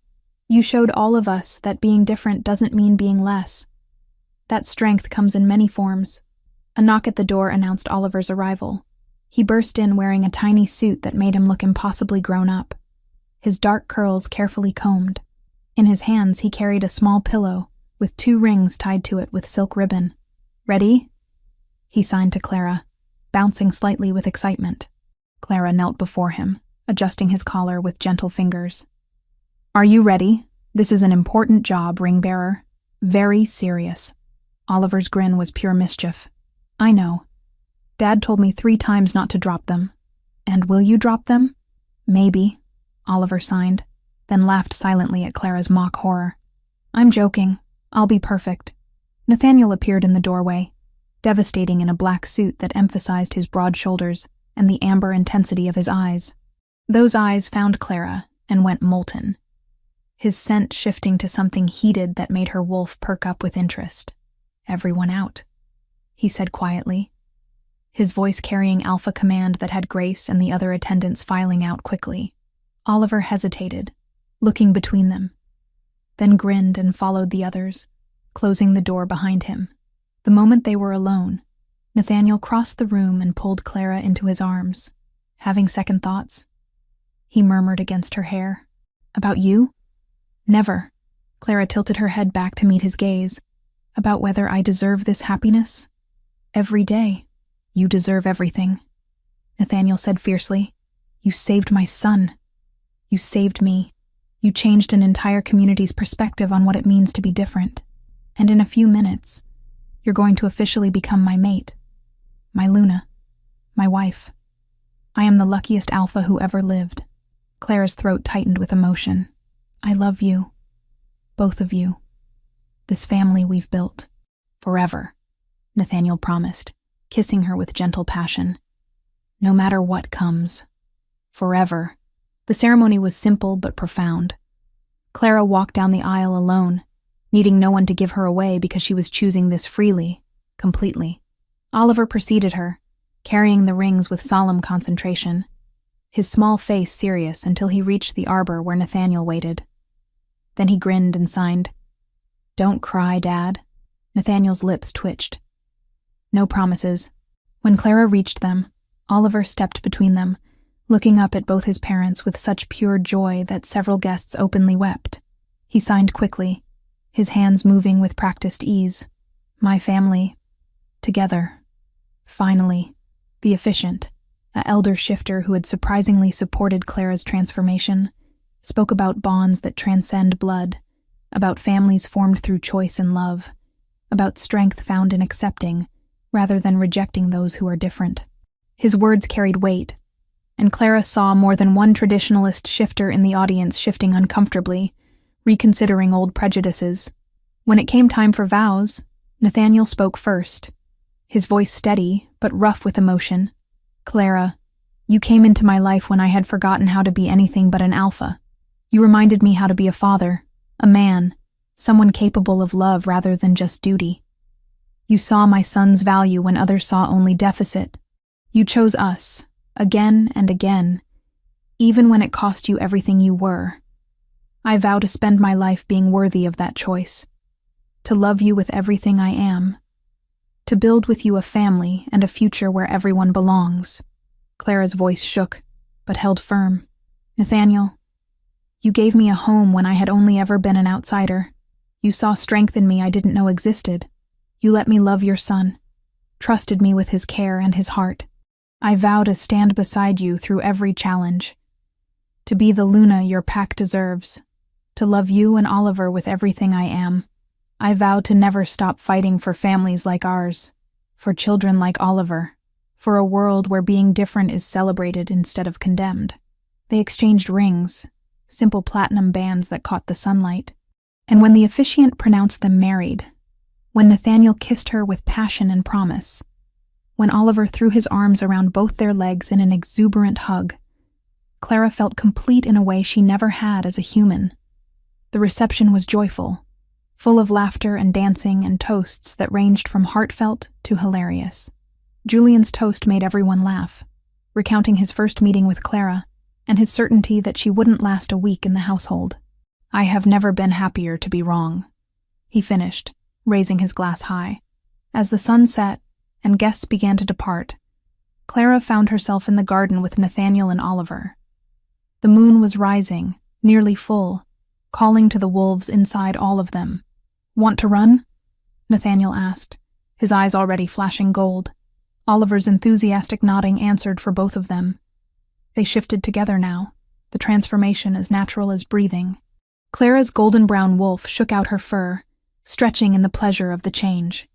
"You showed all of us that being different doesn't mean being less. That strength comes in many forms." A knock at the door announced Oliver's arrival. He burst in wearing a tiny suit that made him look impossibly grown up, his dark curls carefully combed. In his hands he carried a small pillow with 2 rings tied to it with silk ribbon. "Ready?" He signed to Clara, bouncing slightly with excitement. Clara knelt before him, adjusting his collar with gentle fingers. "Are you ready? This is an important job, ring-bearer. Very serious." Oliver's grin was pure mischief. "I know. Dad told me 3 times not to drop them. And will you drop them?" "Maybe," Oliver signed, then laughed silently at Clara's mock horror. "I'm joking. I'll be perfect." Nathaniel appeared in the doorway, devastating in a black suit that emphasized his broad shoulders and the amber intensity of his eyes. Those eyes found Clara and went molten, his scent shifting to something heated that made her wolf perk up with interest. "Everyone out," he said quietly, his voice carrying alpha command that had Grace and the other attendants filing out quickly. Oliver hesitated, looking between them, then grinned and followed the others, closing the door behind him. The moment they were alone, Nathaniel crossed the room and pulled Clara into his arms. "Having second thoughts?" he murmured against her hair. "About you?" "Never." Clara tilted her head back to meet his gaze. "About whether I deserve this happiness?" "Every day. You deserve everything," Nathaniel said fiercely. "You saved my son. You saved me. You changed an entire community's perspective on what it means to be different. And in a few minutes, you're going to officially become my mate. My Luna. My wife. I am the luckiest alpha who ever lived." Clara's throat tightened with emotion. "I love you. Both of you. This family we've built. Forever," Nathaniel promised, kissing her with gentle passion. "No matter what comes. Forever." The ceremony was simple but profound. Clara walked down the aisle alone, needing no one to give her away because she was choosing this freely, completely. Oliver preceded her, carrying the rings with solemn concentration, his small face serious until he reached the arbor where Nathaniel waited. Then he grinned and signed, "Don't cry, Dad." Nathaniel's lips twitched. No promises. When Clara reached them, Oliver stepped between them, looking up at both his parents with such pure joy that several guests openly wept. He signed quickly, his hands moving with practiced ease. "My family. Together." Finally, the efficient, an elder shifter who had surprisingly supported Clara's transformation, spoke about bonds that transcend blood, about families formed through choice and love, about strength found in accepting rather than rejecting those who are different. His words carried weight, and Clara saw more than one traditionalist shifter in the audience shifting uncomfortably, reconsidering old prejudices. When it came time for vows, Nathaniel spoke first, his voice steady but rough with emotion. "Clara, you came into my life when I had forgotten how to be anything but an alpha. You reminded me how to be a father, a man, someone capable of love rather than just duty. You saw my son's value when others saw only deficit. You chose us, again and again, even when it cost you everything you were. I vow to spend my life being worthy of that choice, to love you with everything I am, to build with you a family and a future where everyone belongs." Clara's voice shook, but held firm. "Nathaniel, you gave me a home when I had only ever been an outsider. You saw strength in me I didn't know existed. You let me love your son, trusted me with his care and his heart. I vow to stand beside you through every challenge, to be the Luna your pack deserves, to love you and Oliver with everything I am. I vow to never stop fighting for families like ours, for children like Oliver, for a world where being different is celebrated instead of condemned." They exchanged rings, simple platinum bands that caught the sunlight, and when the officiant pronounced them married, when Nathaniel kissed her with passion and promise, when Oliver threw his arms around both their legs in an exuberant hug, Clara felt complete in a way she never had as a human. The reception was joyful, full of laughter and dancing and toasts that ranged from heartfelt to hilarious. Julian's toast made everyone laugh, recounting his first meeting with Clara and his certainty that she wouldn't last a week in the household. "I have never been happier to be wrong," he finished, raising his glass high. As the sun set and guests began to depart, Clara found herself in the garden with Nathaniel and Oliver. The moon was rising, nearly full, calling to the wolves inside all of them. "Want to run?" Nathaniel asked, his eyes already flashing gold. Oliver's enthusiastic nodding answered for both of them. They shifted together now, the transformation as natural as breathing. Clara's golden-brown wolf shook out her fur, stretching in the pleasure of the change.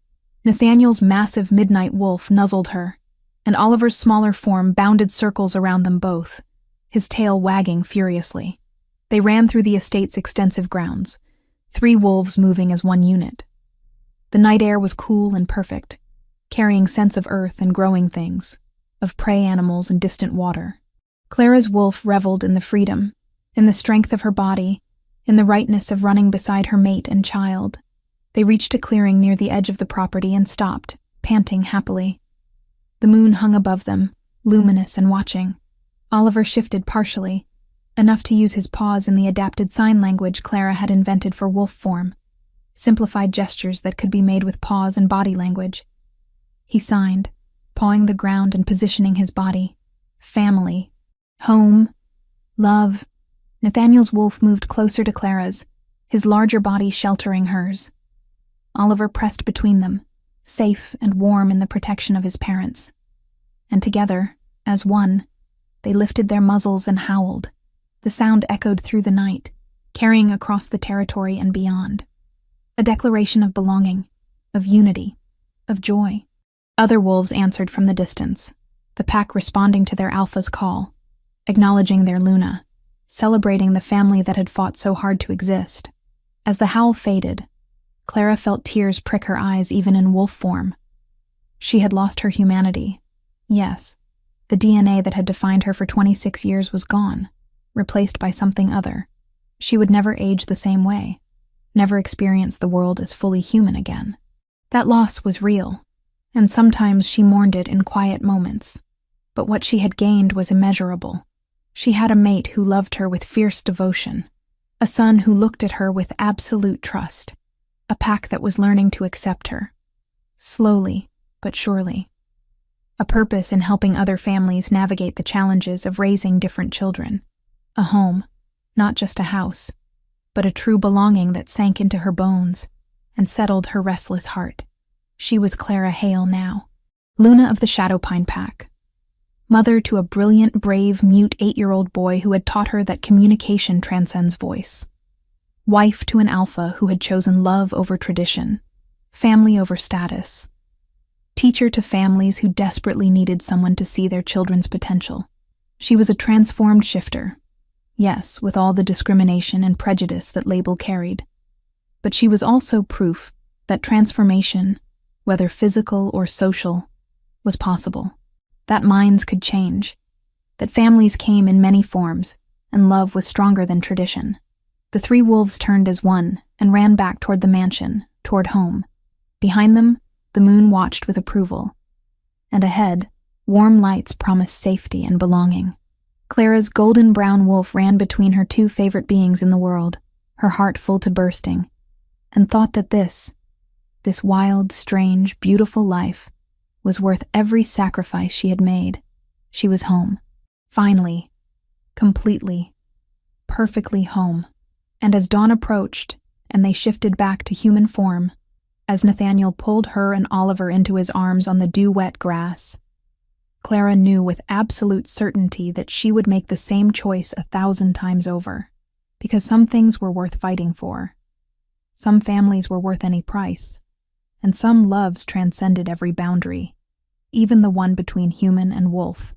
Nathaniel's massive midnight wolf nuzzled her, and Oliver's smaller form bounded circles around them both, his tail wagging furiously. They ran through the estate's extensive grounds, 3 wolves moving as one unit. The night air was cool and perfect, carrying scents of earth and growing things, of prey animals and distant water. Clara's wolf reveled in the freedom, in the strength of her body, in the rightness of running beside her mate and child. They reached a clearing near the edge of the property and stopped, panting happily. The moon hung above them, luminous and watching. Oliver shifted partially, enough to use his paws in the adapted sign language Clara had invented for wolf form, simplified gestures that could be made with paws and body language. He signed, pawing the ground and positioning his body. Family. Home. Love. Nathaniel's wolf moved closer to Clara's, his larger body sheltering hers. Oliver pressed between them, safe and warm in the protection of his parents. And together, as one, they lifted their muzzles and howled. The sound echoed through the night, carrying across the territory and beyond. A declaration of belonging, of unity, of joy. Other wolves answered from the distance, the pack responding to their alpha's call, acknowledging their Luna, celebrating the family that had fought so hard to exist. As the howl faded, Clara felt tears prick her eyes even in wolf form. She had lost her humanity. Yes, the DNA that had defined her for 26 years was gone, replaced by something other. She would never age the same way, never experience the world as fully human again. That loss was real, and sometimes she mourned it in quiet moments. But what she had gained was immeasurable. She had a mate who loved her with fierce devotion, a son who looked at her with absolute trust, a pack that was learning to accept her, slowly but surely. A purpose in helping other families navigate the challenges of raising different children. A home, not just a house, but a true belonging that sank into her bones and settled her restless heart. She was Clara Hale now, Luna of the Shadowpine Pack, mother to a brilliant, brave, mute 8-year-old boy who had taught her that communication transcends voice, wife to an alpha who had chosen love over tradition, family over status, teacher to families who desperately needed someone to see their children's potential. She was a transformed shifter, yes, with all the discrimination and prejudice that label carried. But she was also proof that transformation, whether physical or social, was possible. That minds could change, that families came in many forms, and love was stronger than tradition. The 3 wolves turned as one and ran back toward the mansion, toward home. Behind them, the moon watched with approval. And ahead, warm lights promised safety and belonging. Clara's golden brown wolf ran between her 2 favorite beings in the world, her heart full to bursting, and thought that this wild, strange, beautiful life was worth every sacrifice she had made. She was home. Finally. Completely. Perfectly home. And as dawn approached, and they shifted back to human form, as Nathaniel pulled her and Oliver into his arms on the dew-wet grass, Clara knew with absolute certainty that she would make the same choice 1,000 times over, because some things were worth fighting for. Some families were worth any price, and some loves transcended every boundary, even the one between human and wolf.